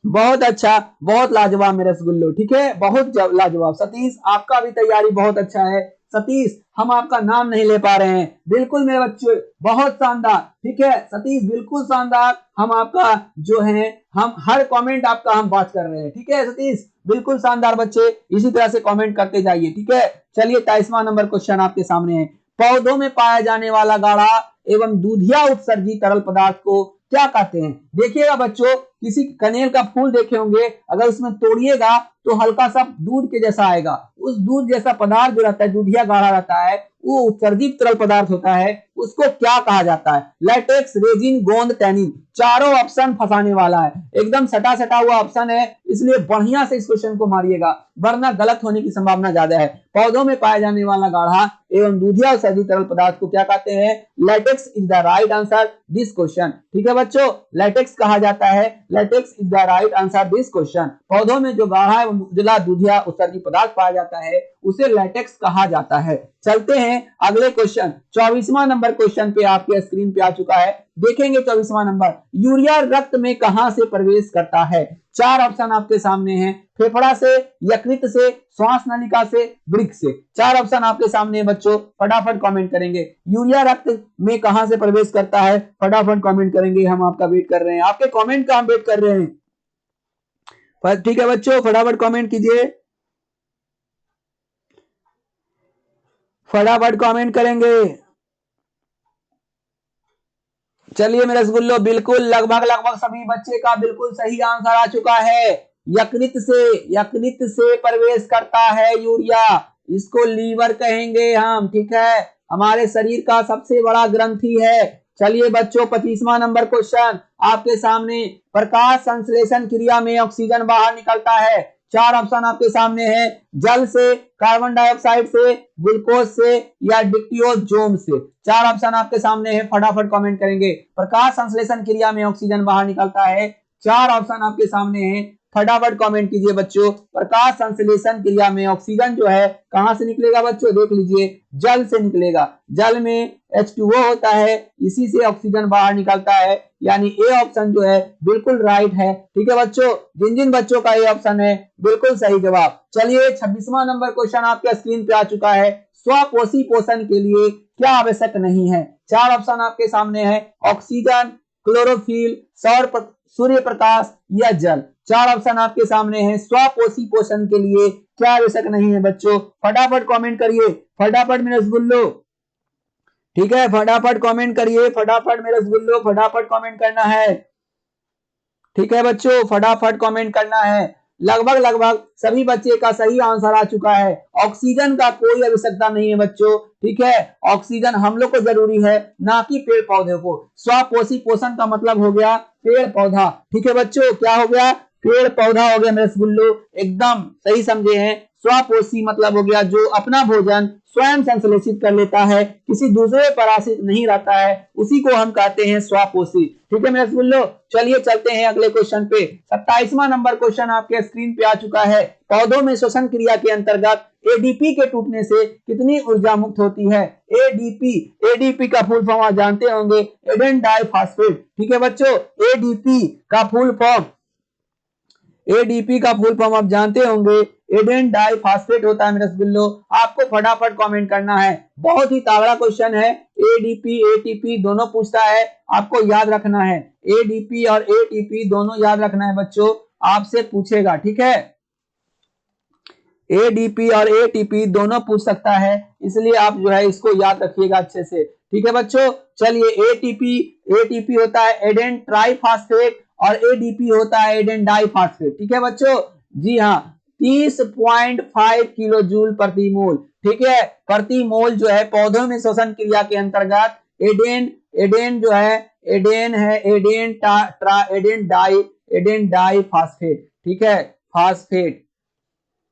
बहुत अच्छा, बहुत लाजवाब मेरे रसगुल्लो, ठीक है, बहुत लाजवाब। सतीश आपका भी तैयारी बहुत अच्छा है। सतीश हम आपका नाम नहीं ले पा रहे हैं, बिल्कुल मेरे बच्चे, बहुत शानदार, ठीक है सतीश, बिल्कुल शानदार। हम आपका जो है, हम हर कमेंट आपका हम बात कर रहे हैं, ठीक है सतीश, बिल्कुल शानदार बच्चे, इसी तरह से कमेंट करते जाइए, ठीक है। चलिए 23वां नंबर क्वेश्चन आपके सामने है। पौधों में पाया जाने वाला गाढ़ा एवं दूधिया उत्सर्जित तरल पदार्थ को क्या कहते हैं? देखिएगा बच्चों, किसी कनेर का फूल देखे होंगे, अगर उसमें तोड़िएगा तो हल्का सा दूध के जैसा आएगा। उस दूध जैसा पदार्थ जो रहता है, दूधिया गाढ़ा रहता है, वो उत्सर्जित तरल पदार्थ होता है, उसको क्या कहा जाता है? लैटेक्स, रेजिन, गोंद, टैनिन। चारों ऑप्शन फंसाने वाला है, एकदम सटा सटा हुआ ऑप्शन है, इसलिए बढ़िया से इस क्वेश्चन को मारिएगा, वरना गलत होने की संभावना ज्यादा है। पौधों में पाया जाने वाला गाढ़ा एवं दूधिया उत्सर्जित तरल पदार्थ को क्या कहते हैं? Latex is the right answer this question, ठीक है बच्चों, लैटेक्स कहा जाता है, latex is the right answer this question. पौधों में जो गाढ़ा एवं उजला दूधिया उत्सर्जित पदार्थ पाया जाता है, उसे लैटेक्स कहा जाता है। चलते हैं अगले क्वेश्चन, 24वां नंबर क्वेश्चन पे आपके स्क्रीन पे आ चुका है, देखेंगे 24वां नंबर। यूरिया रक्त में कहां से प्रवेश करता है? चार ऑप्शन आपके सामने हैं, फेफड़ा से, यकृत से, श्वास नलिका से, वृक्क से। चार ऑप्शन आपके सामने है बच्चों, फटाफट कमेंट करेंगे। यूरिया रक्त में कहां से प्रवेश करता है? फटाफट कमेंट करेंगे, हम आपका वेट कर रहे हैं, आपके कमेंट का हम वेट कर रहे हैं, ठीक है बच्चों, फटाफट कमेंट कीजिए, फटाफट कमेंट करेंगे। चलिए मेरे रसगुल्लो, बिल्कुल लगभग लगभग सभी बच्चे का बिल्कुल सही आंसर आ चुका है। यकृत से, यकृत से प्रवेश करता है यूरिया, इसको लीवर कहेंगे हम, ठीक है, हमारे शरीर का सबसे बड़ा ग्रंथि है। चलिए बच्चों 25वां नंबर क्वेश्चन आपके सामने। प्रकाश संश्लेषण क्रिया में ऑक्सीजन बाहर निकलता है, चार ऑप्शन आपके सामने हैं, जल से, कार्बन डाइऑक्साइड से, ग्लूकोज से, या डिक्टियोजोम से। चार ऑप्शन आपके सामने हैं, फटाफट कमेंट करेंगे। प्रकाश संश्लेषण क्रिया में ऑक्सीजन बाहर निकलता है, चार ऑप्शन आपके सामने हैं, फटाफट कमेंट कीजिए बच्चों। प्रकाश संश्लेषण क्रिया में ऑक्सीजन जो है कहां से निकलेगा बच्चों? देख लीजिए, जल से निकलेगा, जल में H2O होता है, इसी से ऑक्सीजन बाहर निकलता है, यानी ए ऑप्शन जो है बिल्कुल राइट है, ठीक है बच्चों, जिन जिन बच्चों का ए ऑप्शन है बिल्कुल सही जवाब। चलिए 26वां नंबर क्वेश्चन आपके स्क्रीन पे आ चुका है। स्वपोषी पोषण के लिए क्या आवश्यक नहीं है? चार ऑप्शन आपके सामने है, ऑक्सीजन, क्लोरोफिल, सूर्य प्रकाश या जल। चार ऑप्शन आपके सामने हैं, स्वपोषी पोषण के लिए क्या आवश्यक नहीं है बच्चों, फटाफट कमेंट करिए, फटाफट मेरे रसगुल्लो, ठीक है, फटाफट कमेंट करिए, फटाफट मेरे रसगुल्लो, फटाफट कमेंट करना है, ठीक है बच्चों, फटाफट कमेंट करना है। लगभग लगभग सभी बच्चे का सही आंसर आ चुका है, ऑक्सीजन का कोई आवश्यकता नहीं है बच्चों, ठीक है, ऑक्सीजन हम लोग को जरूरी है, ना कि पेड़ पौधे को। स्वपोषी पोषण का मतलब हो गया पेड़ पौधा, ठीक है बच्चों, क्या हो गया? पेड़ पौधा हो गया मेरे रसगुल्लो, एकदम सही समझे हैं। स्वपोषी मतलब हो गया जो अपना भोजन स्वयं संश्लेषित कर लेता है, किसी दूसरे पर आश्रित नहीं रहता है, उसी को हम कहते हैं स्वपोषी, ठीक है मेरे रसगुल्लो। चलिए चलते हैं अगले क्वेश्चन पे। 27वां नंबर क्वेश्चन आपके स्क्रीन पे आ चुका है। पौधों में श्वसन क्रिया के अंतर्गत एडीपी के टूटने से कितनी ऊर्जा मुक्त होती है? एडीपी, एडीपी का फुल फॉर्म आप जानते होंगे, एडेन डाइफॉस्फेट, ठीक है बच्चों, एडीपी का फुल फॉर्म, एडीपी का फुल फॉर्म आप जानते होंगे, एडेन डाइफॉस्फेट होता है मेरे रसगुल्लो, आपको फटाफट कमेंट करना है, बहुत ही तगड़ा क्वेश्चन है, एडीपी एटीपी दोनों पूछता है, आपको याद रखना है, एडीपी और एटीपी दोनों याद रखना है बच्चों, आपसे पूछेगा, ठीक है, एडीपी और एटीपी दोनों पूछ सकता है, इसलिए आप जो है इसको याद रखिएगा अच्छे से, ठीक है बच्चों। चलिए एटीपी, एटीपी होता है एडेन ट्राइफॉस्फेट और एडीपी होता है एडेन डाइफॉस्फेट, ठीक है बच्चों, जी हाँ, 30.5 किलो जूल प्रति मोल, ठीक है, प्रति मोल जो है पौधों में श्वसन क्रिया के अंतर्गत एडेन, एडेन जो है एडेन है, एडेन डाइफॉस्फेट, ठीक है, फास्फेट,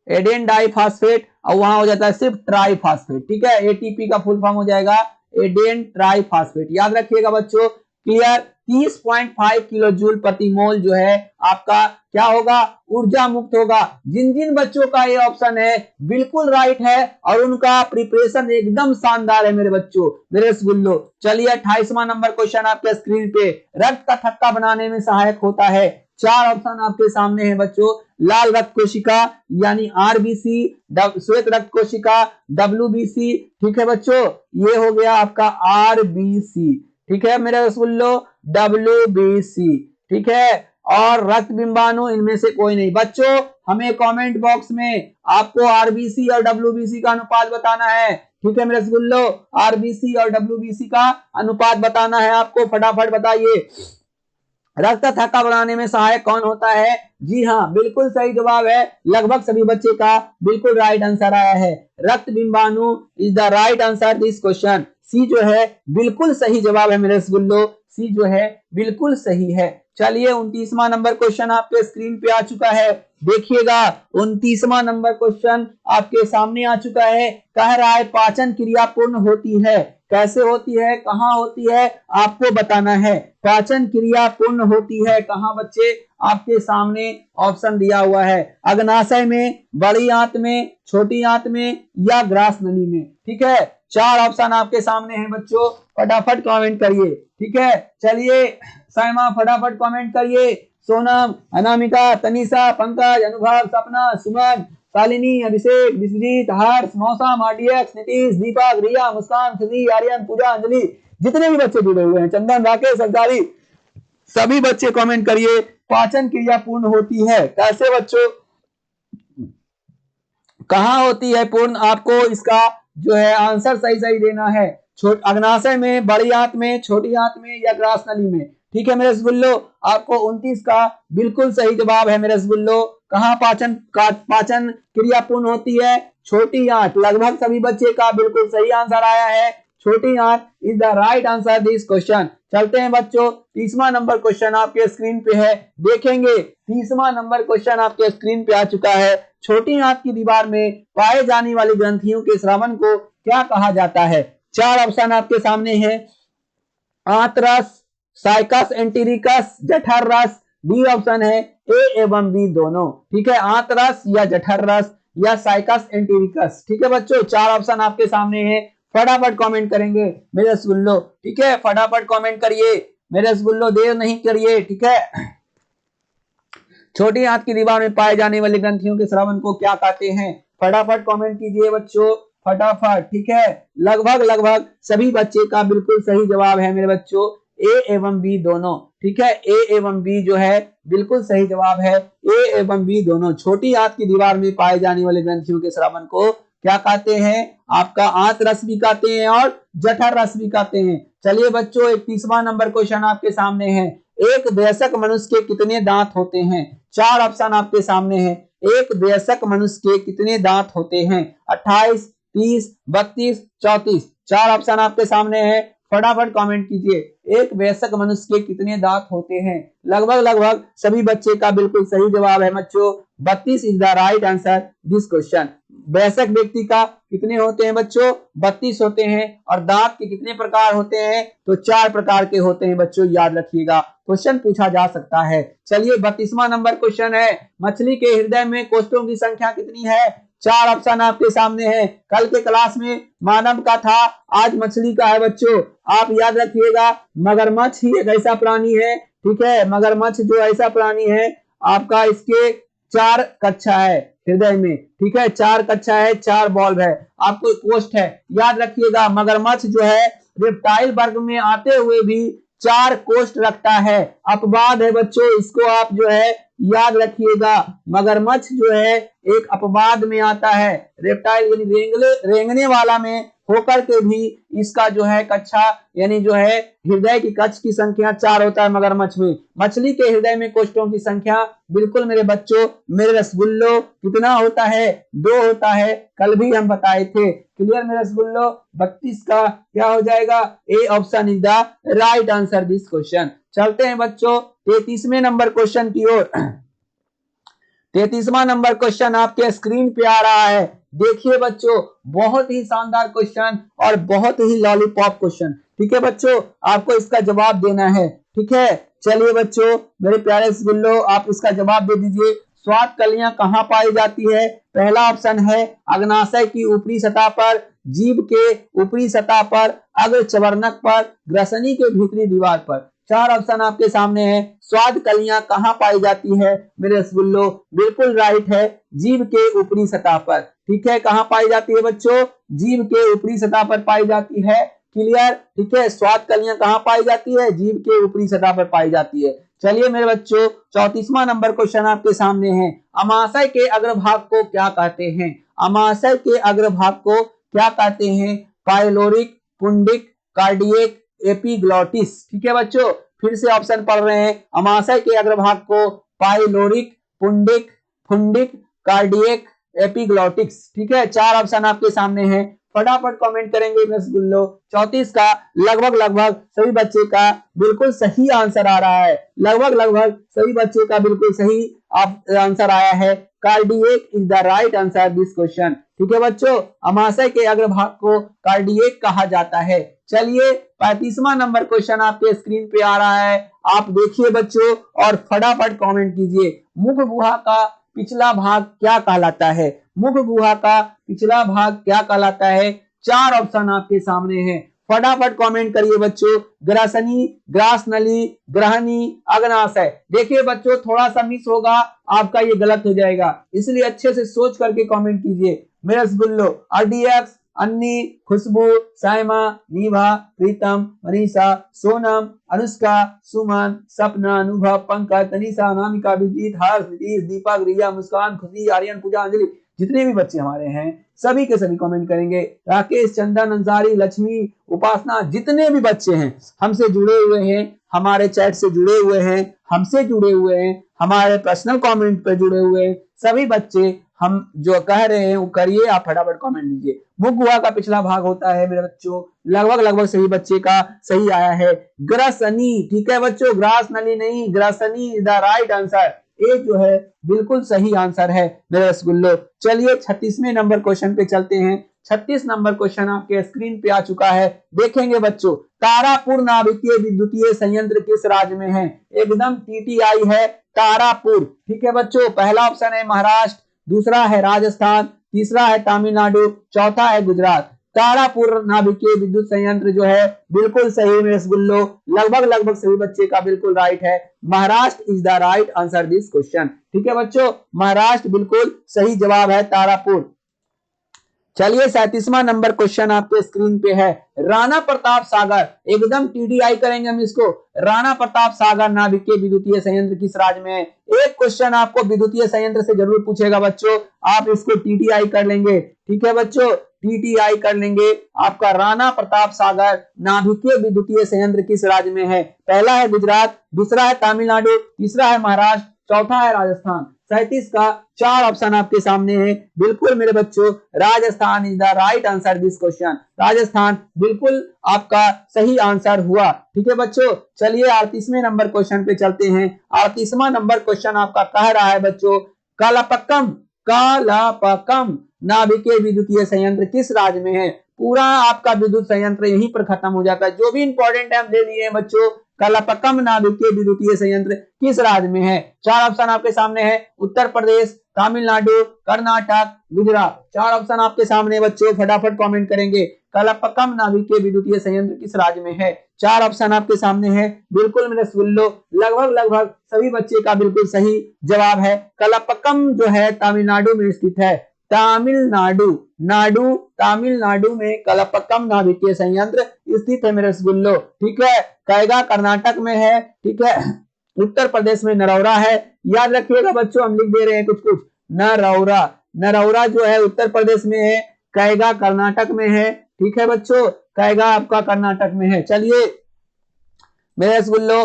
एडेन डाइफॉस्फेट, और वहां हो जाता है सिर्फ ट्राइफॉस्फेट, ठीक है, एटीपी का फुल फॉर्म हो जाएगा एडेन ट्राइफॉस्फेट, याद रखिएगा बच्चों, क्लियर। 30.5 किलो जूल प्रति मोल जो है आपका क्या होगा? ऊर्जा मुक्त होगा। जिन जिन बच्चों का ये ऑप्शन है बिल्कुल राइट है और उनका प्रिपरेशन एकदम शानदार है मेरे बच्चों, मेरे रसगुल्लो। चलिए 28वां नंबर क्वेश्चन आपके स्क्रीन पे, रक्त का थक्का बनाने में सहायक होता है, चार ऑप्शन आपके सामने है बच्चों। लाल रक्त कोशिका यानी आरबीसी, श्वेत रक्त कोशिका डब्ल्यूबीसी। ठीक है बच्चों, ये हो गया आपका आरबीसी। ठीक है मेरे रसगुल्लो, डब्ल्यूबीसी। ठीक है, और रक्त बिंबाणु इनमें से कोई नहीं। बच्चों हमें कमेंट बॉक्स में आपको आरबीसी और डब्ल्यूबीसी का अनुपात बताना है। ठीक है मेरे रसगुल्लो, आरबीसी और डब्ल्यूबीसी का अनुपात बताना है आपको, फटाफट बताइए। रक्त थक्का बनाने में सहायक कौन होता है? जी हाँ, बिल्कुल सही जवाब है, लगभग सभी बच्चे का बिल्कुल राइट आंसर आया है। रक्त बिंबाणु is the right answer this question. C जो है बिल्कुल सही जवाब है मेरे रसगुल्लो, सी जो है बिल्कुल सही है। चलिए 29वां नंबर क्वेश्चन आपके स्क्रीन पे आ चुका है, देखिएगा 29वां नंबर क्वेश्चन आपके सामने आ चुका है। कह रहा है पाचन क्रिया पूर्ण होती है, कैसे होती है, कहाँ होती है, आपको बताना है। पाचन क्रिया पूर्ण होती है कहाँ बच्चे? आपके सामने ऑप्शन दिया हुआ है, अग्नाशय में, बड़ी आंत में, छोटी आंत में या ग्रास नली में। ठीक है, चार ऑप्शन आपके सामने हैं बच्चों, फटाफट कमेंट करिए। ठीक है, चलिए साइमा फटाफट कमेंट करिए। सोनम, अनामिका, तनिषा, पंकज, अनुभव, सपना, सुमन, शालिनी, अभिषेक, विश्वजीत, हर्ष, मौसम, आरडीएक्स, नीतीश, दीपक, रिया, मुस्कान, खुशी, आर्यन, पूजा, अंजलि, जितने भी बच्चे जुड़े हुए हैं, चंदन, राकेश, सरकारी, सभी बच्चे कमेंट करिए। पाचन क्रिया पूर्ण होती है कैसे बच्चों, कहाँ होती है पूर्ण? आपको इसका जो है आंसर सही सही देना है। अग्नाशय में, बड़ी आंत में, छोटी आंत में या ग्रास नली में। ठीक है मेरे रसगुल्लो, आपको 29 का बिल्कुल सही जवाब है मेरे रसगुल्लो। कहाँ पाचन क्रिया पूर्ण होती है? छोटी आंत, लगभग सभी बच्चे का बिल्कुल सही आंसर आया है, छोटी आंत is the right answer this question. चलते हैं बच्चों, 30वां नंबर क्वेश्चन आपके स्क्रीन पे है, देखेंगे। 30वां नंबर क्वेश्चन आपके स्क्रीन पे आ चुका है। छोटी आंत की दीवार में पाए जाने वाली ग्रंथियों के स्रावन को क्या कहा जाता है? चार ऑप्शन आपके सामने है, आंतरस, साइकस एंटीरिकस, जठर रस। डी ऑप्शन है ए एवं बी दोनों। ठीक है, आंतरस या जठर रस या साइकस एंटीरिकस। ठीक है बच्चों, चार ऑप्शन आपके सामने है, फटाफट कमेंट करेंगे मेरे रसगुल्लो। ठीक है, फटाफट कमेंट करिए मेरे रसगुल्लो, देर नहीं करिए। ठीक है, छोटी आंत की दीवार में पाए जाने वाली ग्रंथियों के स्रावन को क्या कहते हैं? फटाफट कमेंट कीजिए बच्चों, फटाफट। ठीक है, लगभग सभी बच्चे का बिल्कुल सही जवाब है मेरे बच्चों, ए एवं बी दोनों। ठीक है, ए एवं बी जो है बिल्कुल सही जवाब है, ए एवं बी दोनों। छोटी आंत की दीवार में पाए जाने वाले ग्रंथियों के स्रावन को क्या कहते हैं? आपका आंत रस भी कहते हैं और जठर रस भी कहते हैं। चलिए बच्चों, 31वां नंबर क्वेश्चन आपके सामने है। एक वयस्क मनुष्य के कितने दांत होते हैं? चार ऑप्शन आपके सामने हैं, एक वयस्क मनुष्य के कितने दांत होते हैं? 28, 30, 32, 34। चार ऑप्शन आपके सामने है, फटाफट कमेंट कीजिए। एक वयस्क मनुष्य के कितने दांत होते हैं? लगभग सभी बच्चे का बिल्कुल सही जवाब है बच्चों, 32 is the right answer this question. वयस्क व्यक्ति का कितने होते हैं बच्चों? 32 होते हैं। और दांत के कितने प्रकार होते हैं? तो 4 प्रकार के होते हैं बच्चों, याद रखिएगा, क्वेश्चन पूछा जा सकता है। चलिए 32वां नंबर क्वेश्चन है, मछली के हृदय में कोष्ठों की संख्या कितनी है? चार ऑप्शन आपके सामने है, कल के क्लास में मानव का था, आज मछली का है बच्चों। आप याद रखिएगा, मगरमच्छ ही एक ऐसा प्राणी है, ठीक है, मगरमच्छ जो ऐसा प्राणी है आपका, इसके 4 कक्षा है हृदय में। ठीक है, 4 कक्षा है, 4 बॉल्ब है, आपको कोष्ठ है, याद रखिएगा। मगरमच्छ जो है रेप्टाइल वर्ग में आते हुए भी 4 कोष्ठ रखता है, अपवाद है बच्चों, इसको आप जो है याद रखिएगा। मगरमच्छ जो है एक अपवाद में आता है, रेप्टाइल यानी रेंगने वाला में होकर के भी इसका जो है कक्षा यानी जो है हृदय की कक्ष की संख्या 4 होता है मगरमच्छ में। मछली के हृदय में कोष्ठों की संख्या बिल्कुल मेरे बच्चों, मेरे रसगुल्लो, कितना होता है? 2 होता है, कल भी हम बताए थे। क्लियर मेरे रसगुल्लो, 32 का क्या हो जाएगा? A option is the right answer this question. चलते हैं बच्चों 33वें नंबर क्वेश्चन की ओर। 33वां नंबर क्वेश्चन आपके स्क्रीन पे आ रहा है, देखिए बच्चों, बहुत ही शानदार क्वेश्चन और बहुत ही लॉलीपॉप क्वेश्चन। ठीक है बच्चों, आपको इसका जवाब देना है। ठीक है, चलिए बच्चों मेरे प्यारे रसगुल्लो, आप इसका जवाब दे दीजिए। स्वाद कलियां कहाँ पाई जाती है? पहला ऑप्शन है अग्नाशय की ऊपरी सतह पर, जीभ के ऊपरी सतह पर, अग्र चवर्णक पर, ग्रसनी के भीतरी दीवार पर। चार ऑप्शन आपके सामने है। स्वाद कलियां कहाँ पाई जाती है मेरे रसगुल्लो? बिल्कुल राइट है, जीभ के ऊपरी सतह पर। ठीक है, कहाँ पाई जाती है बच्चों? जीभ के ऊपरी सतह पर पाई जाती है। क्लियर? ठीक है, स्वाद कलियां कहाँ पाई जाती है? जीभ के ऊपरी सतह पर पाई जाती है। चलिए मेरे बच्चों, 34वां नंबर क्वेश्चन आपके सामने है। अमाशय के अग्रभाग को क्या कहते हैं? अमाशय के अग्रभाग को क्या कहते हैं? Pyloric, fundic, cardiac, epiglottis. ठीक है बच्चों, फिर से ऑप्शन पढ़ रहे हैं। अमाशय के अग्रभाग को पाइलोरिक, पुंडिक, फुंडिक, कार्डियक, एपिग्लॉटिक्स। ठीक है, चार ऑप्शन आपके सामने हैं। फटाफट कमेंट करेंगे रसगुल्लो। 34 का लगभग सभी बच्चे का बिल्कुल सही आंसर आ रहा है। लगभग सभी बच्चे का बिल्कुल सही आंसर आया है। Cardiac is the right answer this question. ठीक है बच्चों, अमाशय के अग्रभाग को कार्डियक कहा जाता है। चलिए 35वां नंबर क्वेश्चन आपके स्क्रीन पे आ रहा है, आप देखिए बच्चों और फटाफट कमेंट कीजिए। मुख गुहा का पिछला भाग क्या कहलाता है? मुख गुहा का पिछला भाग क्या कहलाता है? चार ऑप्शन आपके सामने हैं, फटाफट कमेंट करिए बच्चों। ग्रासनी, ग्रासनली, ग्रहणी, अग्नाशय। देखिए बच्चों, थोड़ा सा मिस होगा आपका, ये गलत हो जाएगा, इसलिए अच्छे से सोच करके कमेंट कीजिए मेरे रसगुल्लो। RDX, अन्नी, खुशबू, साइमा, नीभा, प्रीतम, मनीषा, सोनम, अनुष्का, सुमन, सपना, अनुभव, पंकज, तनिषा, अनामिका, विजीत, हर्ष, नीतीश, दीपक, रिया, मुस्कान, खुशी, आर्यन, पूजा, अंजलि, जितने भी बच्चे हमारे हैं सभी के सभी कमेंट करेंगे। राकेश, चंदन, अंसारी, लक्ष्मी, उपासना, जितने भी बच्चे हैं हमसे जुड़े हुए हैं, हमारे चैट से जुड़े हुए हैं, हमसे जुड़े हुए हैं, हमारे पर्सनल कमेंट पे जुड़े हुए हैं, सभी बच्चे हम जो कह रहे हैं वो करिए, आप फटाफट कमेंट दीजिए। मुख गुहा का पिछला भाग होता है मेरे बच्चों, लगभग सही बच्चे का सही आया है ग्रासनी। ठीक है बच्चों, ग्रासनली नहीं, ग्रासनी इज द राइट आंसर। ए जो है बिल्कुल सही आंसर है मेरे रसगुल्लो। चलिए 36वें नंबर क्वेश्चन पे चलते हैं। 36 नंबर क्वेश्चन आपके स्क्रीन पे आ चुका है, देखेंगे बच्चों। तारापुर नाभिकीय विद्युतीय संयंत्र किस राज्य में है? एकदम TTI है तारापुर। ठीक है बच्चों, पहला ऑप्शन है महाराष्ट्र, दूसरा है राजस्थान, तीसरा है तमिलनाडु, चौथा है गुजरात। तारापुर नाभिकीय विद्युत संयंत्र जो है बिल्कुल सही में रसगुल्लो, लगभग सही बच्चे का बिल्कुल राइट है। Maharashtra is the right answer this question. ठीक है बच्चों, महाराष्ट्र बिल्कुल सही जवाब है तारापुर। चलिए 37वां नंबर क्वेश्चन आपके स्क्रीन पे है। राणा प्रताप सागर, एकदम TDI करेंगे हम इसको। राणा प्रताप सागर नाभिकीय विद्युतीय संयंत्र किस राज्य में है? एक क्वेश्चन आपको विद्युतीय संयंत्र से जरूर पूछेगा बच्चों, आप इसको TTI कर लेंगे। ठीक है बच्चों, TTI कर लेंगे। आपका राणा प्रताप सागर नाभिकीय विद्युतीय संयंत्र किस राज्य में है? पहला है गुजरात, दूसरा है तमिलनाडु, तीसरा है महाराष्ट्र, चौथा है राजस्थान। 37 का चार ऑप्शन आपके सामने है, बिल्कुल मेरे बच्चों Rajasthan is the right answer this question. Rajasthan बिल्कुल आपका सही आंसर हुआ। ठीक है बच्चों, चलिए 38वें नंबर क्वेश्चन पे चलते हैं। 38वां नंबर क्वेश्चन आपका कह रहा है बच्चों, कालापक्कम नाभिकीय विद्युतीय संयंत्र किस राज्य में है? पूरा आपका विद्युत संयंत्र यहीं पर खत्म हो जाता है, जो भी इंपॉर्टेंट है हम ले लिए बच्चों। कालापक्कम नाभिकीय विद्युतीय संयंत्र किस राज्य में है? चार ऑप्शन आपके सामने है, उत्तर प्रदेश, तमिलनाडु, कर्नाटक, गुजरात। चार ऑप्शन आपके सामने बच्चों, फटाफट कमेंट करेंगे। कालापक्कम नाभिकीय विद्युतीय संयंत्र किस राज्य में है? चार ऑप्शन आपके सामने है, बिल्कुल मेरे रसगुल्लो, लगभग सभी बच्चे का बिल्कुल सही जवाब है। कालापक्कम जो है तमिलनाडु में स्थित है। तमिलनाडु में कालापक्कम नाभिकीय संयंत्र स्थित है मेरे रसगुल्लो। ठीक है, कैगा कर्नाटक में है। ठीक है, उत्तर प्रदेश में नरौरा है। याद रखिएगा बच्चों, हम लिख दे रहे हैं कुछ नरौरा जो है उत्तर प्रदेश में है, कैगा कर्नाटक में है। ठीक है बच्चों, कैगा आपका कर्नाटक में है। चलिए मेरे रसगुल्लो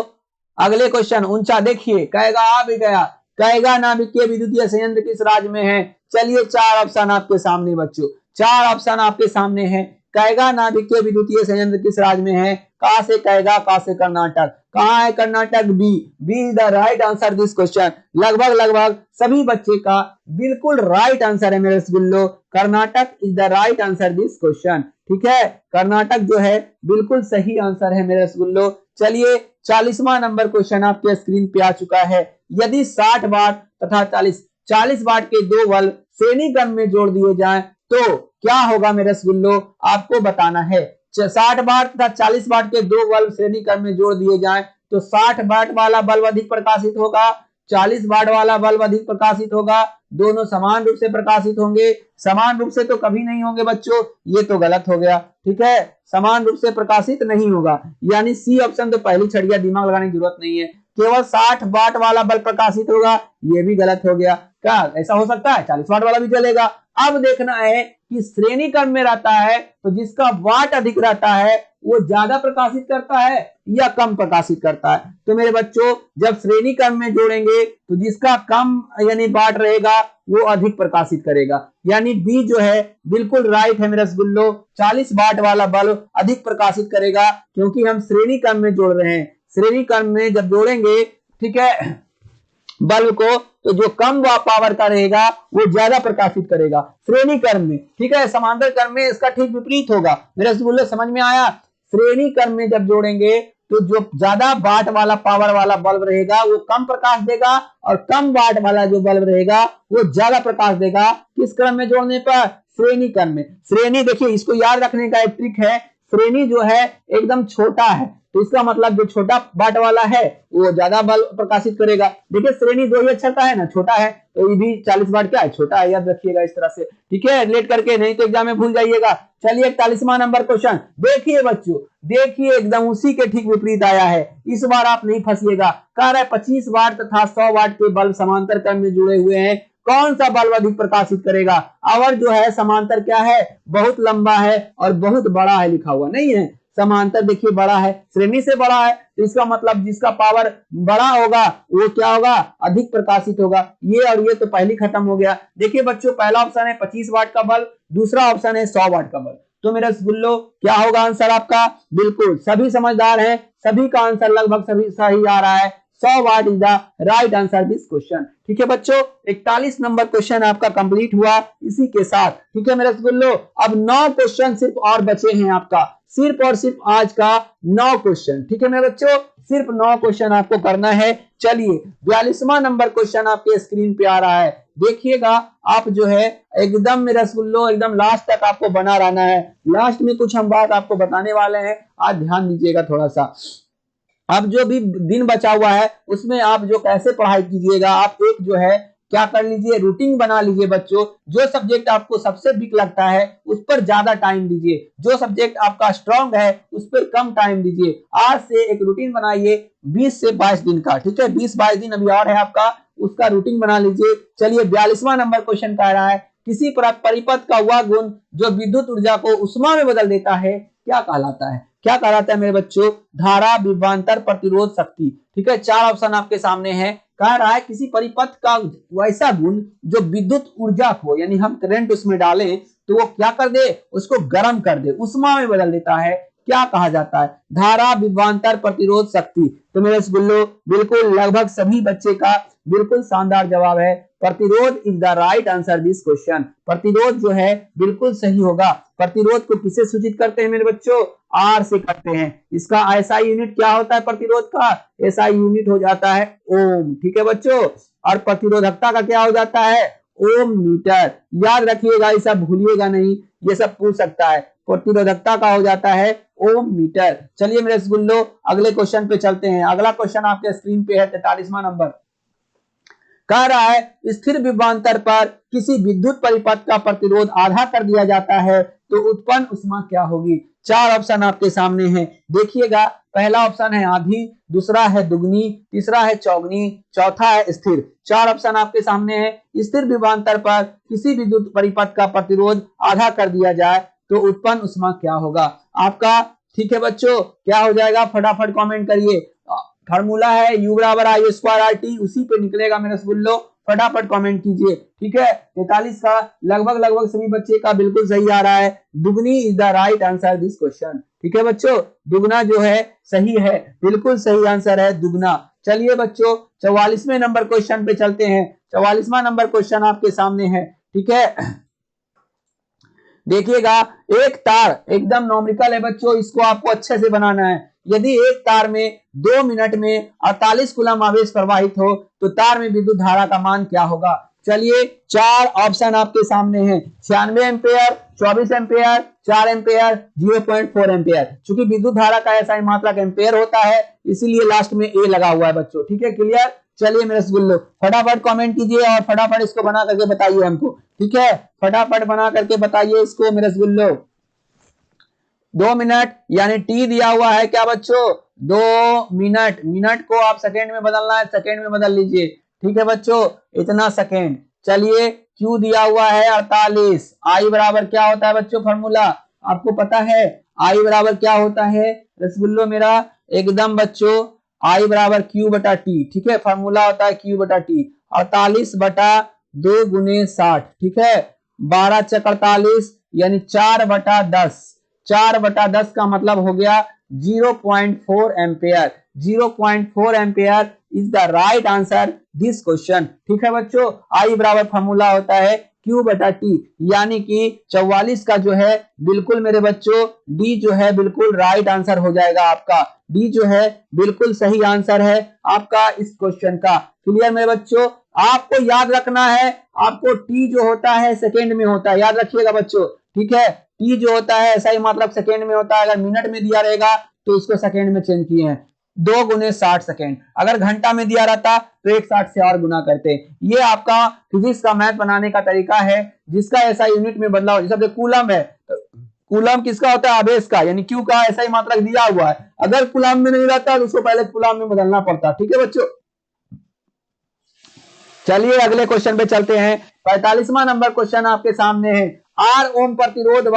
अगले क्वेश्चन 49 देखिए, कैगा आ भी गया। कैगा नाभिकीय विद्युतीय संयंत्र किस राज्य में है? चलिए चार ऑप्शन आपके सामने बच्चों, चार ऑप्शन आपके सामने है। कैगा नाभिकीय विद्युतीय संयंत्र किस राज्य में है? कहां से कैगा, कहां से कर्नाटक, कहां है Karnataka? B is the right answer this question. लगभग सभी बच्चे का बिल्कुल राइट आंसर है मेरे रसगुल्लो, Karnataka is the right answer this question. ठीक है, कर्नाटक जो है बिल्कुल सही आंसर है मेरे रसगुल्लो। चलिए 40वां नंबर क्वेश्चन आपके स्क्रीन पे आ चुका है। यदि 60 वाट तथा 40 वाट के दो बल्ब श्रेणी क्रम में जोड़ दिए जाएं तो क्या होगा मेरे रसगुल्लो? आपको बताना है। 60 वाट तथा 40 वाट के दो बल्ब श्रेणी क्रम में जोड़ दिए जाएं तो 60 वाट वाला बल्ब अधिक प्रकाशित होगा, 40 वाट वाला बल्ब अधिक प्रकाशित होगा। दोनों समान रूप से प्रकाशित होंगे, समान रूप से तो कभी नहीं होंगे बच्चों, ये तो गलत हो गया। ठीक है, समान रूप से प्रकाशित नहीं होगा, यानी सी ऑप्शन तो पहली छड़िया, दिमाग लगाने की जरूरत नहीं है। केवल 60 वाट वाला बल्ब प्रकाशित होगा, ये भी गलत हो गया। क्या ऐसा हो सकता है? 40 वाट वाला भी चलेगा। अब देखना है कि श्रेणी क्रम में रहता है तो जिसका वाट अधिक रहता है वो ज्यादा प्रकाशित करता है या कम प्रकाशित करता है। तो मेरे बच्चों, जब श्रेणी क्रम में जोड़ेंगे तो जिसका कम यानी वाट रहेगा वो अधिक प्रकाशित करेगा, यानी बी जो है बिल्कुल राइट है मेरे रसगुल्लो। 40 वाट वाला बल्ब अधिक प्रकाशित करेगा, क्योंकि हम श्रेणी क्रम में जोड़ रहे हैं। श्रेणी क्रम में जब जोड़ेंगे, ठीक है, बल्ब को, तो जो कम पावर का रहेगा वो ज्यादा प्रकाशित करेगा श्रेणी क्रम में। ठीक है, समांतर क्रम में इसका ठीक विपरीत होगा। मेरे रसगुल्ले समझ में आया? श्रेणी क्रम में जब जोड़ेंगे तो जो ज्यादा वाट वाला पावर वाला बल्ब रहेगा वो कम प्रकाश देगा, और कम वाट वाला जो बल्ब रहेगा वो ज्यादा प्रकाश देगा। किस क्रम में जोड़ने पर? श्रेणी क्रम में। श्रेणी देखिए, इसको याद रखने का एक ट्रिक है, श्रेणी जो है एकदम छोटा है, तो इसका मतलब जो छोटा वाट वाला है वो ज्यादा बल्ब प्रकाशित करेगा। देखिए श्रेणी 2 ही अक्षर का है ना, छोटा है, तो ये भी 40 वाट क्या है, छोटा है, याद रखिएगा इस तरह से। ठीक है, रिलेट करके, नहीं तो एग्जाम में भूल जाइएगा। चलिए 41वां नंबर क्वेश्चन देखिए बच्चों, देखिए एकदम उसी के ठीक विपरीत आया है। इस बार आप नहीं फंसिएगा। कह रहा है 25 वाट तथा 100 वाट के बल्ब समांतर क्रम में जुड़े हुए हैं, कौन सा बल्ब अधिक प्रकाशित करेगा? और जो है समांतर क्या है, बहुत लंबा है और बहुत बड़ा है, लिखा हुआ नहीं है। समांतर देखिए बड़ा है, श्रेणी से बड़ा है, तो इसका मतलब जिसका पावर बड़ा होगा वो क्या होगा, अधिक प्रकाशित होगा। ये और ये तो पहले खत्म हो गया। देखिए बच्चों, पहला ऑप्शन है 25 वाट का बल्ब, दूसरा ऑप्शन है 100 वाट का बल्ब। तो मेरा रसगुल्लो क्या होगा आंसर आपका? बिल्कुल सभी समझदार हैं, सभी का आंसर लगभग सभी सही आ रहा है। 100 what is the right answer this question. ठीक है बच्चों, 41 नंबर क्वेश्चन आपका कंप्लीट हुआ इसी के साथ। ठीक है मेरे रसगुल्लो, अब 9 क्वेश्चन सिर्फ और बचे हैं आपका, सिर्फ और सिर्फ आज का 9 क्वेश्चन। ठीक है मेरे बच्चों, सिर्फ 9 क्वेश्चन आपको करना है। चलिए 42वां नंबर क्वेश्चन आपके स्क्रीन पे आ रहा है, देखिएगा। आप जो है एकदम मेरे रसगुल्लो एकदम लास्ट तक आपको बना रहना है। लास्ट में कुछ हम बात आपको बताने वाले हैं, आज ध्यान दीजिएगा थोड़ा सा। अब जो भी दिन बचा हुआ है उसमें आप जो कैसे पढ़ाई कीजिएगा, आप एक जो है क्या कर लीजिए, रूटीन बना लीजिए बच्चों। जो सब्जेक्ट आपको सबसे वीक लगता है उस पर ज्यादा टाइम दीजिए, जो सब्जेक्ट आपका स्ट्रांग है उस पर कम टाइम दीजिए। आज से एक रूटीन बनाइए 20 से 22 दिन का। ठीक है, 20-22 दिन अभी और है आपका, उसका रूटीन बना लीजिए। चलिए 42वां नंबर क्वेश्चन कह रहा है, किसी परिपथ का वह गुण जो विद्युत ऊर्जा को उष्मा में बदल देता है क्या कहलाता है? क्या कहलाता है मेरे बच्चों? धारा, विभवांतर, प्रतिरोध, शक्ति। ठीक है, 4 ऑप्शन आपके सामने है। कह रहा है किसी परिपथ का वैसा गुण जो विद्युत ऊर्जा को, यानी हम करंट उसमें डालें तो वो क्या कर दे, उसको गर्म कर दे, उष्मा में बदल देता है, क्या कहा जाता है? धारा, विभवांतर, प्रतिरोध, शक्ति। तो मेरे रसगुल्लो बिल्कुल लगभग सभी बच्चे का बिल्कुल शानदार जवाब है, प्रतिरोध is the right answer this question. प्रतिरोध जो है बिल्कुल सही होगा। प्रतिरोध को किसे सूचित करते हैं मेरे बच्चों? आर से करते हैं। इसका एसआई यूनिट क्या होता है प्रतिरोध का? एसआई यूनिट हो जाता है ओम। ठीक है बच्चों, और प्रतिरोधकता का क्या हो जाता है? ओम मीटर। याद रखिएगा, ये सब भूलिएगा नहीं, ये सब पूछ सकता है। प्रतिरोधकता का हो जाता है ओम मीटर। चलिए मेरे रसगुल्लो अगले क्वेश्चन पे चलते हैं। अगला क्वेश्चन आपके स्क्रीन पे है 43वां नंबर। कह रहा है स्थिर विभवांतर पर किसी विद्युत परिपथ का प्रतिरोध आधा कर दिया जाता है तो उत्पन्न ऊष्मा क्या होगी? 4 ऑप्शन आपके सामने हैं, देखिएगा। पहला ऑप्शन है आधी, दूसरा है दुगनी, तीसरा है चौगुनी, चौथा है स्थिर। 4 ऑप्शन आपके सामने है। स्थिर विभवांतर पर किसी विद्युत परिपथ का प्रतिरोध आधा कर दिया जाए तो उत्पन्न ऊष्मा क्या होगा आपका? ठीक है बच्चों, क्या हो जाएगा फटाफट कमेंट करिए। फार्मूला है U बराबर I स्क्वायर RT, उसी पे निकलेगा मेरे रसगुल्लो, फटाफट कमेंट कीजिए। ठीक है, 43 का लगभग सभी बच्चे का बिल्कुल सही आ रहा है। दुगनी is the right answer this question. ठीक है बच्चों, दुगना जो है सही है, बिल्कुल सही आंसर है दुगना। चलिए बच्चों 44वें नंबर क्वेश्चन पे चलते हैं। 44वां नंबर क्वेश्चन आपके सामने है। ठीक है, देखिएगा। एक तार एकदम नॉमिकल है बच्चों, इसको आपको अच्छे से बनाना है। यदि एक तार में 2 मिनट में 48 कूलम आवेश प्रवाहित हो तो तार में विद्युत धारा का मान क्या होगा? चलिए 4 ऑप्शन आपके सामने हैं, 96 एम्पेयर, 24 एम्पेयर, 4 एम्पेयर, 0.4 एम्पेयर। चूंकि विद्युत धारा का ऐसा ही मात्रक एम्पेयर होता है, इसीलिए लास्ट में ए लगा हुआ है बच्चों। ठीक है, क्लियर। चलिए मेरे रसगुल्लो फटाफट कमेंट कीजिए और फटाफट इसको बना करके बताइए हमको। ठीक है, फटाफट बना करके बताइए इसको मेरे रसगुल्लो। 2 मिनट यानी टी दिया हुआ है क्या बच्चों, 2 मिनट, मिनट को आप सेकेंड में बदलना है, सेकेंड में बदल लीजिए। ठीक है बच्चों, इतना सेकेंड। चलिए क्यू दिया हुआ है 48, आई बराबर क्या होता है बच्चों, फॉर्मूला आपको पता है, आई बराबर क्या होता है रसगुल्लो मेरा, एकदम बच्चों आई बराबर क्यू बटा टी। ठीक है, फॉर्मूला होता है क्यू बटा टी, 48 बटा 2 गुने 60। ठीक है, 12 चक 48 यानी 4 बटा 10, 4 बटा 10 का मतलब हो गया 0.4 ampere. 0.4 ampere is the right answer this question. ठीक है बच्चों, आई बराबर फॉर्मूला होता है क्यू बटा टी, यानी कि 44 का जो है बिल्कुल मेरे बच्चों डी जो है बिल्कुल राइट आंसर हो जाएगा आपका। डी जो है बिल्कुल सही आंसर है आपका इस क्वेश्चन का। क्लियर मेरे बच्चों, आपको याद रखना है, आपको टी जो होता है सेकेंड में होता है, याद रखिएगा बच्चों। ठीक है, टी जो होता है ऐसा ही मतलब सेकेंड में होता है, अगर मिनट में दिया रहेगा तो इसको सेकेंड में चेंज किए हैं, 2 गुने 60 सेकेंड। अगर घंटा में दिया रहता तो 160 से और गुना करते। ये आपका फिजिक्स का मैथ बनाने का तरीका है, जिसका ऐसा यूनिट में बदलाव, जैसे कूलम है, कूलम किसका होता है, आवेश का, यानी क्यू का ऐसा ही मात्रक दिया हुआ है, अगर कूलम में नहीं रहता तो उसको पहले कूलम में बदलना पड़ता। ठीक है बच्चों, चलिए अगले क्वेश्चन पे चलते हैं। 45वां नंबर क्वेश्चन आपके सामने है, आर ओम प्रतिरोध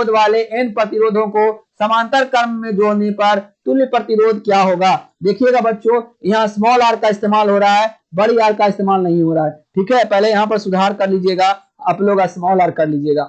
वाले एन प्रतिरोधों को समांतर क्रम में जोड़ने पर तुल्य प्रतिरोध क्या होगा। देखिएगा बच्चों, यहाँ स्मॉल आर का इस्तेमाल हो रहा है, बड़ी आर का इस्तेमाल नहीं हो रहा है। ठीक है, पहले यहाँ पर सुधार कर लीजिएगा, आप लोग स्मॉल आर कर लीजिएगा।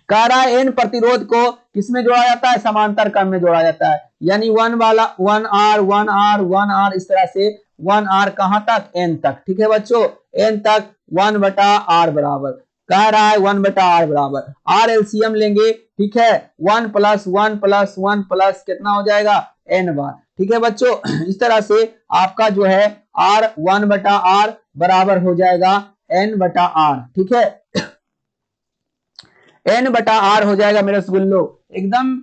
कह रहा है एन प्रतिरोध को किसमें जोड़ा जाता है, समांतर क्रम में जोड़ा जाता है, यानी 1 वाला 1 आर 1 आर 1 आर, इस तरह से 1 आर कहां तक, एन तक। ठीक है बच्चों, एन तक 1 बटा आर बराबर, कह रहा है 1 बटा आर बराबर, आर एलसीएम लेंगे। ठीक है, 1 प्लस 1 प्लस 1 प्लस कितना हो जाएगा, एन बार। ठीक है बच्चों, इस तरह से आपका जो है आर 1 बटा आर बराबर हो जाएगा एन बटा आर। ठीक है, एन बटा आर हो जाएगा मेरे रसगुल्लो, एकदम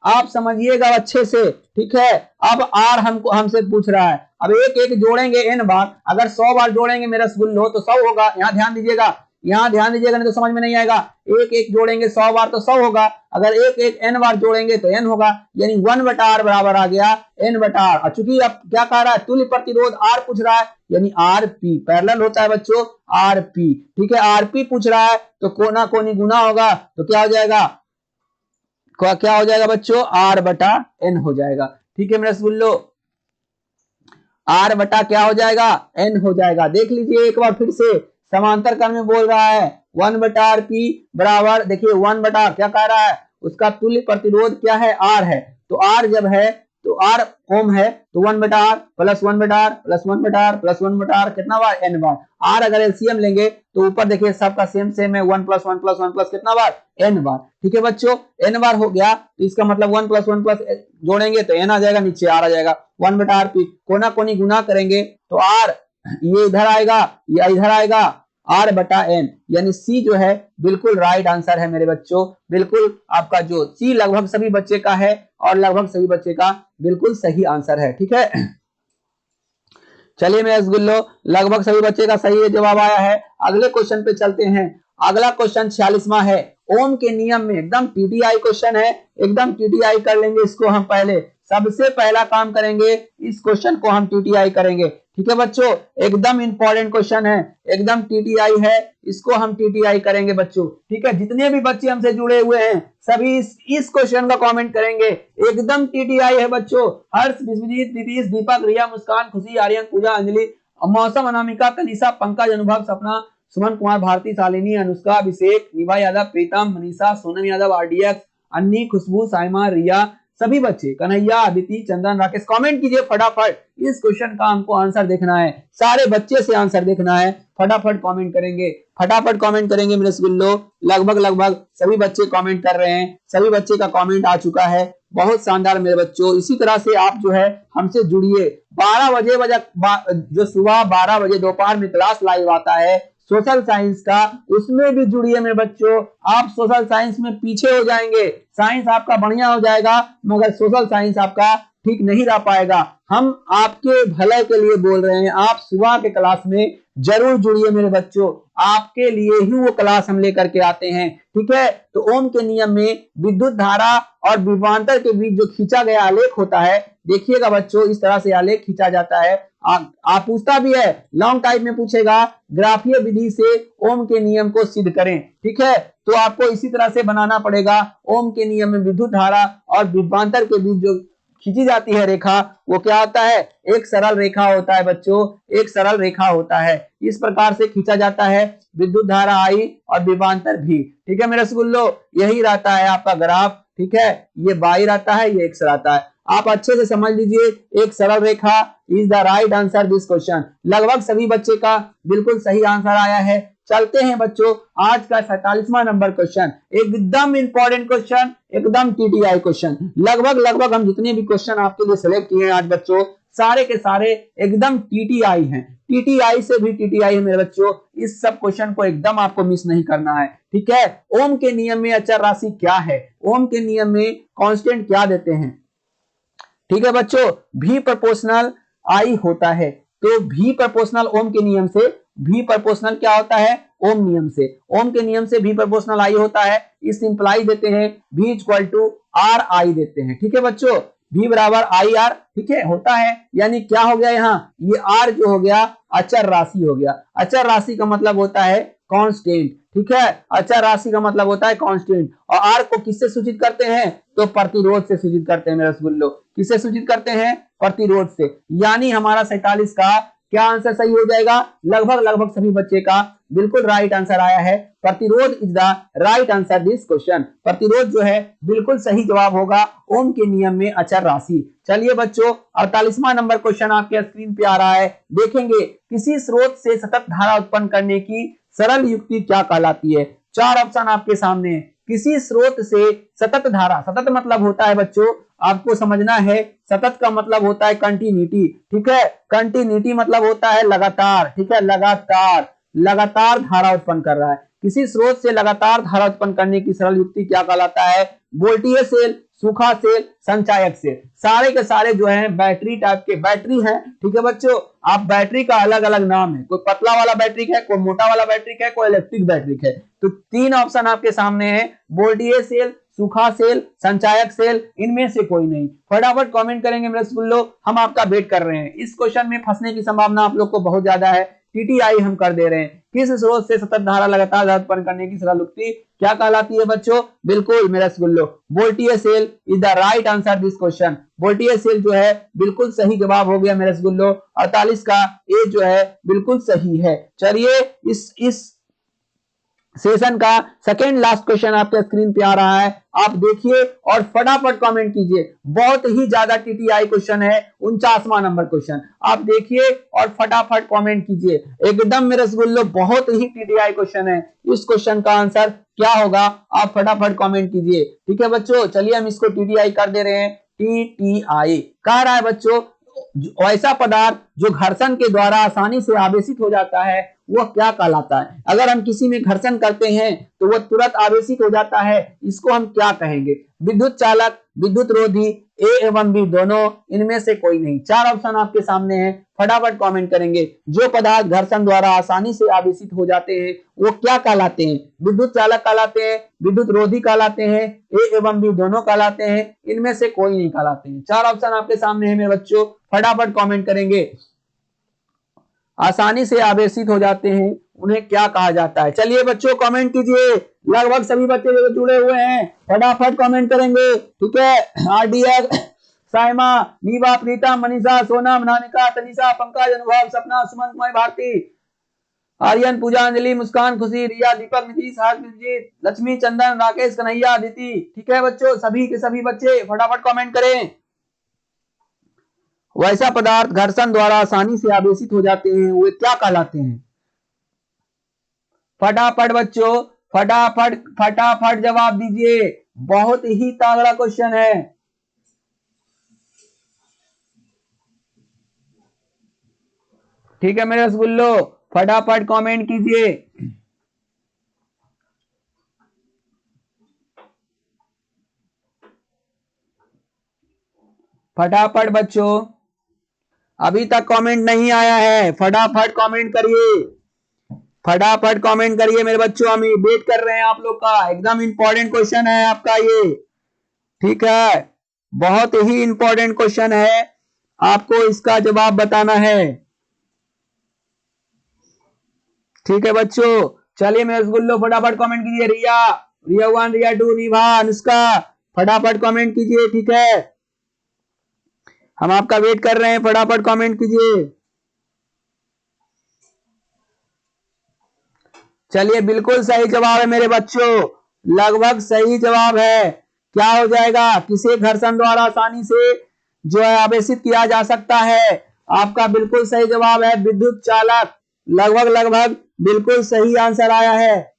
आप समझिएगा अच्छे से। ठीक है, अब आर हमसे पूछ रहा है, अब एक एक जोड़ेंगे एन बार, अगर 100 बार जोड़ेंगे मेरे रसगुल्लो तो 100 होगा। यहाँ ध्यान दीजिएगा, नहीं तो समझ में नहीं आएगा। एक एक जोड़ेंगे 100 बार तो 100 होगा, अगर एक एक एन बार जोड़ेंगे तो एन होगा, यानी 1 बटा आर बराबर आ गया एन बटा आर। चूंकि अब क्या कह रहा है, तुल्य प्रतिरोध आर पूछ रहा है, यानी आर पी, पैरेलल होता है बच्चों आर पी। ठीक है, आर पी पूछ रहा है तो कोना कोनी गुना होगा, तो क्या हो जाएगा, क्या हो जाएगा बच्चों, आर बटा एन हो जाएगा। ठीक है मेरे रसगुल्लो, आर बटा क्या हो जाएगा, एन हो जाएगा। देख लीजिए एक बार फिर से, समांतर क्रम में बोल रहा है 1 बटा आर पी बराबर, देखिए 1 बटा क्या कह रहा है, उसका तुल्य प्रतिरोध क्या है, आर है, तो आर जब है तो आर ओम है, तो 1 बटा आर प्लस 1 बटा आर प्लस 1 बटा आर प्लस 1 बटा आर कितना बार, एन बार। आर अगर एलसीएम लेंगे तो ऊपर देखिए सबका सेम सेम है, 1 प्लस 1 प्लस 1 प्लस कितना बार, एन बार। ठीक है बच्चों, एन बार हो गया तो इसका मतलब 1 प्लस 1 प्लस जोड़ेंगे तो एन आ जाएगा, नीचे आर आ जाएगा, 1 बटा आर पी, कोना कोनी गुना करेंगे तो आर ये इधर आएगा, ये इधर आएगा, आर बटा एन, यानी सी जो है बिल्कुल राइट आंसर है मेरे बच्चों। बिल्कुल आपका जो सी लगभग सभी बच्चे का है और लगभग सभी बच्चे का बिल्कुल सही आंसर है। ठीक है, चलिए मेरे रसगुल्लो, लगभग सभी बच्चे का सही जवाब आया है। अगले क्वेश्चन पे चलते हैं। अगला क्वेश्चन 46वां है, ओम के नियम में, एकदम टीटीआई क्वेश्चन है, एकदम टीटीआई कर लेंगे इसको हम, पहले सबसे पहला काम करेंगे इस क्वेश्चन को हम टीटीआई करेंगे। ठीक है बच्चों, एकदम इंपॉर्टेंट क्वेश्चन है, एकदम टीटीआई है, इसको हम टीटीआई करेंगे बच्चों। ठीक है, जितने भी बच्चे हमसे जुड़े हुए हैं सभी इस क्वेश्चन का कमेंट करेंगे, एकदम टीटीआई है बच्चों। हर्ष, विश्वजीत, नीतीश, दीपक, रिया, मुस्कान, खुशी, आर्यन, पूजा, अंजलि, मौसम, अनामिका, कनिषा, पंकज, अनुभव, सपना, सुमन कुमार, भारती, शालिनी, अनुष्का, अभिषेक, निभा यादव, प्रीतम, मनीषा, सोनम यादव, आरडीएक्स, अन्नी, खुशबू, साइमा, रिया, सभी बच्चे, कन्हैया, अदिति, चंदन, राकेश, कमेंट कीजिए फटाफट। इस क्वेश्चन का हमको आंसर देखना है, सारे बच्चे से आंसर देखना है, फटाफट कमेंट करेंगे, फटाफट कमेंट करेंगे मेरे रसगुल्लो। लगभग सभी बच्चे कमेंट कर रहे हैं, सभी बच्चे का कमेंट आ चुका है, बहुत शानदार मेरे बच्चों। इसी तरह से आप जो है हमसे जुड़िए। 12 बजे जो सुबह 12 बजे दोपहर में क्लास लाइव आता है सोशल साइंस का, उसमें भी जुड़िए मेरे बच्चों। आप सोशल साइंस में पीछे हो जाएंगे, साइंस आपका बढ़िया हो जाएगा मगर सोशल साइंस आपका ठीक नहीं रह पाएगा। हम आपके भले के लिए बोल रहे हैं, आप सुबह के क्लास में जरूर जुड़िए मेरे बच्चों, आपके लिए ही वो क्लास हम लेकर के आते हैं। ठीक है, तो ओम के नियम में विद्युत धारा और विभवांतर के बीच जो खींचा गया आलेख होता है, देखिएगा बच्चों इस तरह से आलेख खींचा जाता है। आप पूछता भी है, लॉन्ग टाइप में पूछेगा, ग्राफीय विधि से ओम के नियम को सिद्ध करें। ठीक है, तो आपको इसी तरह से बनाना पड़ेगा। ओम के नियम में विद्युत धारा और विभवांतर के बीच जो खींची जाती है रेखा, वो क्या होता है, एक सरल रेखा होता है बच्चों, एक सरल रेखा होता है। इस प्रकार से खींचा जाता है विद्युत धारा आई और विभवांतर भी। ठीक है मेरे रसगुल्लो, यही रहता है आपका ग्राफ। ठीक है, ये बाई रहता है, ये एक्स रहता है। आप अच्छे से समझ लीजिए, एक सरल रेखा is the right answer this question. लगभग सभी बच्चे का बिल्कुल सही आंसर आया है। चलते हैं बच्चों आज का 47वां नंबर क्वेश्चन, एकदम इंपॉर्टेंट क्वेश्चन, एकदम टीटीआई क्वेश्चन। लगभग हम जितने भी क्वेश्चन आपके लिए सिलेक्ट किए हैं आज बच्चों, सारे के सारे एकदम टीटीआई हैं। टीटीआई से भी टीटीआई है मेरे बच्चों। इस सब क्वेश्चन को एकदम आपको मिस नहीं करना है। ठीक है, ओम के नियम में अचर राशि क्या है, ओम के नियम में कांस्टेंट क्या देते हैं। ठीक है बच्चों, भी प्रोपोर्शनल आई होता है, तो भी प्रोपोर्शनल ओम के नियम से, भी प्रोपोर्शनल क्या होता है, ओम नियम से, ओम के नियम से भी प्रोपोर्शनल आई होता है। इस इंप्लाई देते हैं भी इक्वल टू आर आई देते हैं। ठीक है बच्चों, भी बराबर आई आर, ठीक है होता है, यानी क्या हो गया यहाँ, ये आर जो हो गया अचर राशि हो गया। अचर राशि का मतलब होता है कांस्टेंट। ठीक है, अचर राशि का मतलब होता है कांस्टेंट। और आर को किससे सूचित करते हैं, तो प्रतिरोध से सूचित करते हैं मेरे रसगुल्लो। किससे सूचित करते हैं, प्रतिरोध से। यानी हमारा 47 का क्या आंसर सही हो जाएगा, लगभग सभी बच्चे का बिल्कुल राइट आंसर आया है। प्रतिरोध is the right answer this question. प्रतिरोध जो है बिल्कुल सही जवाब होगा ओम के नियम में अचर राशि। चलिए बच्चों 48वां नंबर क्वेश्चन आपके स्क्रीन पे आ रहा है, देखेंगे किसी स्रोत से सतत धारा उत्पन्न करने की सरल युक्ति क्या कहलाती है। 4 ऑप्शन आपके सामने है। किसी स्रोत से सतत धारा, सतत मतलब होता है बच्चों, आपको समझना है, सतत का मतलब होता है कंटिन्यूटी। ठीक है, कंटिन्यूटी मतलब होता है लगातार। ठीक है, लगातार धारा उत्पन्न कर रहा है। किसी स्रोत से लगातार धारा उत्पन्न करने की सरल युक्ति क्या कहलाता है, वोल्टेज सेल, सूखा सेल, संचायक सेल। सारे के सारे जो है बैटरी टाइप के बैटरी हैं। ठीक है बच्चों, आप बैटरी का अलग अलग नाम है, कोई पतला वाला बैटरी है, कोई मोटा वाला बैटरी है, कोई इलेक्ट्रिक बैटरी है। तो 3 ऑप्शन आपके सामने है, वोल्टेज सेल, सूखा सेल, संचायक सेल, इनमें से कोई नहीं। फटाफट कमेंट करेंगे मेरे रसगुल्लो, हम आपका वेट कर रहे हैं। इस क्वेश्चन में फंसने की संभावना आप लोग को बहुत ज्यादा है, टीटीआई हम कर दे रहे हैं। किस स्रोत से सतत धारा लगातार धारा उत्पन्न करने की सरल युक्ति क्या कहलाती है बच्चों, बिल्कुल मेरा रसगुल्लो voltage cell is the right answer this question. Voltage cell जो है बिल्कुल सही जवाब हो गया मेरे रसगुल्लो। 48 का ए जो है बिल्कुल सही है। चलिए इस सेशन का सेकेंड लास्ट क्वेश्चन आपके स्क्रीन पे आ रहा है, आप देखिए और फटाफट कमेंट कीजिए। बहुत ही ज्यादा टीटीआई क्वेश्चन है, 49वां नंबर क्वेश्चन। आप देखिए और फटाफट कमेंट कीजिए, एकदम मेरे रसगुल्लो बहुत ही टीटीआई क्वेश्चन है। इस क्वेश्चन का आंसर क्या होगा, आप फटाफट कमेंट कीजिए। ठीक है बच्चों, चलिए हम इसको टीटीआई कर दे रहे हैं। टीटीआई कह रहा है बच्चों, ऐसा पदार्थ जो घर्षण के द्वारा आसानी से आवेशित हो जाता है वह क्या कहलाता है। अगर हम किसी में घर्षण करते हैं तो वह तुरंत आवेशित हो जाता है, इसको हम क्या कहेंगे, विद्युत चालक, विद्युत रोधी, ए एवं बी दोनों, इनमें से कोई नहीं। 4 ऑप्शन आपके सामने हैं, फटाफट कमेंट करेंगे। जो पदार्थ घर्षण द्वारा आसानी से आवेशित हो जाते हैं वो क्या कहलाते हैं, विद्युत चालक कहलाते हैं, विद्युत रोधी कहलाते हैं, ए एवं बी दोनों कहलाते हैं, इनमें से कोई नहीं कहलाते हैं। 4 ऑप्शन आपके सामने है मेरे बच्चों, फटाफट कमेंट करेंगे। आसानी से आवेशित हो जाते हैं उन्हें क्या कहा जाता है। चलिए बच्चों कमेंट कीजिए, लगभग सभी बच्चे जो जुड़े हुए हैं फटाफट कमेंट करेंगे। ठीक है, आरडीएक्स, साइमा, नीवा, प्रीतम, मनीषा, सोनम, नानिका, तनिषा, पंकज, अनुभव, सपना, सुमन कुमार, भारती, आर्यन, पूजा, अंजलि, मुस्कान, खुशी, रिया, दीपक, नीतीश, हर्षजीत, लक्ष्मी, चंदन, राकेश, कन्हैया, अदिति। ठीक है बच्चों, सभी के सभी बच्चे फटाफट कमेंट करें। वैसा पदार्थ घर्षण द्वारा आसानी से आवेशित हो जाते हैं वे क्या कहलाते हैं। फटाफट बच्चों, फटाफट जवाब दीजिए, बहुत ही तगड़ा क्वेश्चन है। ठीक है मेरे रसगुल्लो, फटाफट कमेंट कीजिए। फटाफट बच्चों, अभी तक कमेंट नहीं आया है, फटाफट कमेंट करिए, फटाफट कमेंट करिए मेरे बच्चों, हम वेट कर रहे हैं आप लोग का। एकदम इंपॉर्टेंट क्वेश्चन है आपका ये, ठीक है, बहुत ही इंपॉर्टेंट क्वेश्चन है, आपको इसका जवाब बताना है। ठीक है बच्चों, चलिए मेरे रसगुल्लो फटाफट कमेंट कीजिए। रिया, रिया 1, रिया 2, निभा, अनुष्का, फटाफट कमेंट कीजिए। ठीक है, हम आपका वेट कर रहे हैं, फटाफट कमेंट कीजिए। चलिए, बिल्कुल सही जवाब है मेरे बच्चों, लगभग सही जवाब है। क्या हो जाएगा, किसे घर्षण द्वारा आसानी से जो है आवेशित किया जा सकता है? आपका बिल्कुल सही जवाब है विद्युत चालक, लगभग लगभग बिल्कुल सही आंसर आया है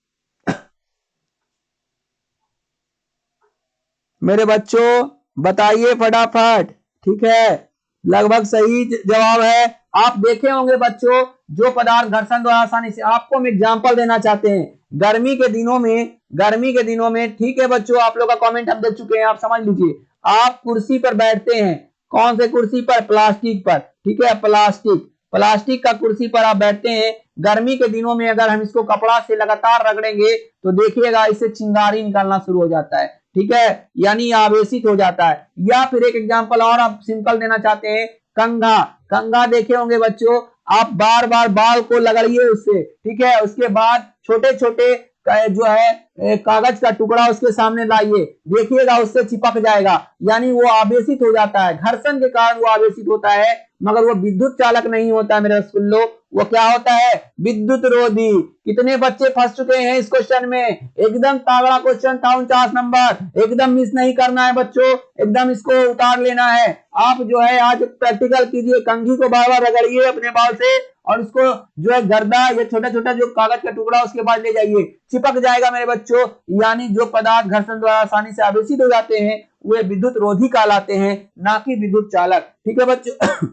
मेरे बच्चों, बताइए फटाफट। ठीक है, लगभग सही जवाब है। आप देखे होंगे बच्चों, जो पदार्थ घर्षण द्वारा आसानी से, आपको हम एग्जांपल देना चाहते हैं, गर्मी के दिनों में, गर्मी के दिनों में, ठीक है बच्चों, आप लोग का कमेंट हम देख चुके हैं, आप समझ लीजिए। आप कुर्सी पर बैठते हैं, कौन से कुर्सी पर? प्लास्टिक पर, ठीक है, प्लास्टिक, प्लास्टिक का कुर्सी पर आप बैठते हैं। गर्मी के दिनों में अगर हम इसको कपड़ा से लगातार रगड़ेंगे तो देखिएगा इससे चिंगारी निकालना शुरू हो जाता है, ठीक है, यानी आवेशित हो जाता है। या फिर एक एग्जांपल और आप सिंपल देना चाहते हैं, कंघा, कंघा देखे होंगे बच्चों, आप बार बार बाल को रगड़िए उससे, ठीक है, उसके बाद छोटे छोटे जो है कागज का टुकड़ा उसके सामने लाइए, देखिएगा उससे चिपक जाएगा, यानी वो आवेशित हो जाता है, घर्षण के कारण वो आवेशित होता है, मगर वो विद्युत चालक नहीं होता है मेरे रसगुल्लो, वो क्या होता है? विद्युत रोधी। कितने बच्चे फंस चुके हैं इस क्वेश्चन में? एकदम तगड़ा क्वेश्चन था, 49 नंबर, एकदम मिस नहीं करना है बच्चों, एकदम इसको उतार लेना है। आप जो है आज प्रैक्टिकल कीजिए, कंघी को बार बार रगड़िए अपने बाल से, और उसको जो है गर्दा या छोटा छोटा जो कागज का टुकड़ा उसके बाद ले जाइए, चिपक जाएगा मेरे बच्चों, यानी जो पदार्थ घर्षण द्वारा आसानी से आवेशित हो जाते हैं वे विद्युत रोधी कहलाते हैं, ना कि विद्युत चालक। ठीक है बच्चों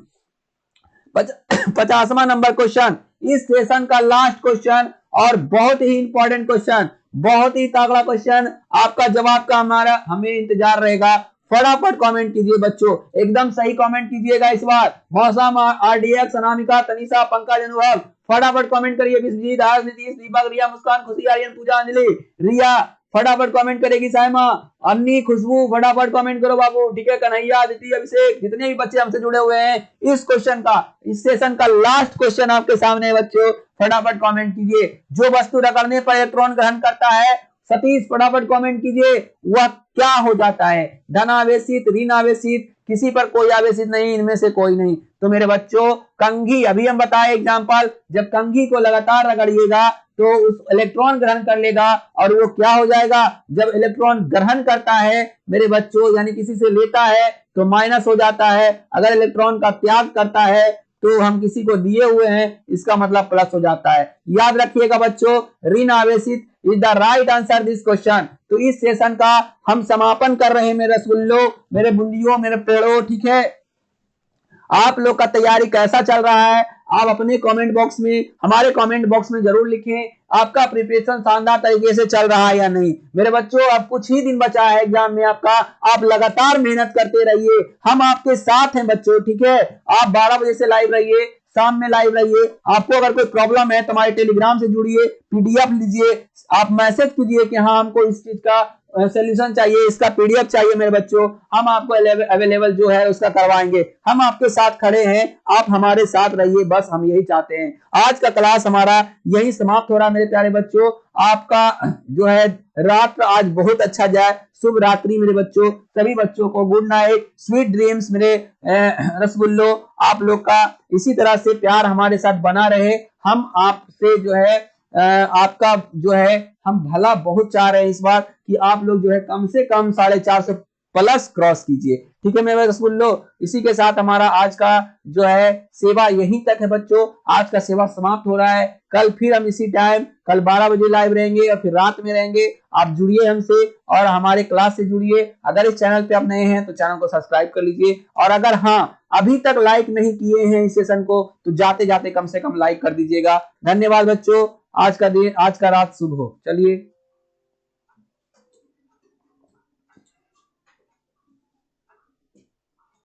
50वां नंबर क्वेश्चन, इस सेशन का लास्ट क्वेश्चन, और बहुत ही इंपॉर्टेंट क्वेश्चन, बहुत ही तगड़ा क्वेश्चन, आपका जवाब का हमारा हमें इंतजार रहेगा। फटाफट कमेंट कीजिए बच्चों, एकदम सही कमेंट कीजिएगा इस बार। मौसम, आरडीएक्स, अनामिका, तनिषा, पंकज, अनुभव, फटाफट कमेंट करिए। विश्वजीत, हर्ष, नीतीश, दीपक, रिया, मुस्कान, खुशी, आर्यन, पूजा, अंजलि, रिया फटाफट कमेंट करेगी, साइमा, अन्नी, खुशबू, फटाफट कमेंट करो बाबू, ठीक है, कन्हैया, अदिति, अभिषेक, जितने भी बच्चे हमसे जुड़े हुए हैं इस क्वेश्चन का, इस सेशन का लास्ट क्वेश्चन आपके सामने है बच्चों, फटाफट कमेंट कीजिए। जो वस्तु रगड़ने पर इलेक्ट्रॉन ग्रहण करता है, सतीश फटाफट कमेंट कीजिए, वह क्या हो जाता है? धनावेशित, ऋण आवेशित, किसी पर कोई आवेशित नहीं, इनमें से कोई नहीं। तो मेरे बच्चों, कंघी, अभी हम बताए एग्जांपल, जब कंघी को लगातार रगड़िएगा तो उस इलेक्ट्रॉन ग्रहण कर लेगा, और वो क्या हो जाएगा? जब इलेक्ट्रॉन ग्रहण करता है मेरे बच्चों, यानी किसी से लेता है तो माइनस हो जाता है, अगर इलेक्ट्रॉन का त्याग करता है तो हम किसी को दिए हुए हैं, इसका मतलब प्लस हो जाता है। याद रखिएगा बच्चों, ऋण आवेशित is the right answer this question. तो इस सेशन का हम समापन कर रहे हैं मेरे रसगुल्लो, मेरे बूंदियों, मेरे पेड़ों, ठीक है। आप लोग का तैयारी कैसा चल रहा है? आप अपने कमेंट बॉक्स में, हमारे कमेंट बॉक्स में जरूर लिखें, आपका प्रिपरेशन शानदार तरीके से चल रहा है या नहीं। मेरे बच्चों, अब कुछ ही दिन बचा है एग्जाम में आपका, आप लगातार मेहनत करते रहिए, हम आपके साथ हैं बच्चों, ठीक है। आप 12 बजे से लाइव रहिए, शाम में लाइव रहिए। आपको अगर कोई प्रॉब्लम है तो हमारे टेलीग्राम से जुड़िए, पीडीएफ लीजिए, आप मैसेज कीजिए कि हाँ हमको इस चीज का सोल्यूशन चाहिए, इसका पीडीएफ चाहिए मेरे बच्चों, हम आपको अवेलेबल जो है उसका करवाएंगे। हम आपके साथ खड़े हैं, आप हमारे साथ रहिए, बस हम यही चाहते हैं। आज का क्लास हमारा यही समाप्त हो रहा है मेरे प्यारे बच्चों, आपका जो है रात आज बहुत अच्छा जाए, शुभ रात्रि मेरे बच्चों, सभी बच्चों को गुड नाइट, स्वीट ड्रीम्स मेरे रसगुल्लो। आप लोग का इसी तरह से प्यार हमारे साथ बना रहे, हम आपसे जो है आपका जो है हम भला बहुत चाह रहे हैं इस बार कि आप लोग जो है कम से कम 450 प्लस क्रॉस कीजिए, ठीक है मेरे रसगुल्लो। इसी के साथ हमारा आज का जो है सेवा यहीं तक है बच्चों, आज का सेवा समाप्त हो रहा है। कल फिर हम इसी टाइम कल 12 बजे लाइव रहेंगे और फिर रात में रहेंगे। आप जुड़िए हमसे और हमारे क्लास से जुड़िए। अगर इस चैनल पे आप नए हैं तो चैनल को सब्सक्राइब कर लीजिए, और अगर हाँ अभी तक लाइक नहीं किए हैं इस सेशन को तो जाते जाते कम से कम लाइक कर दीजिएगा। धन्यवाद बच्चों, आज का दिन आज का रात शुभ हो। चलिए।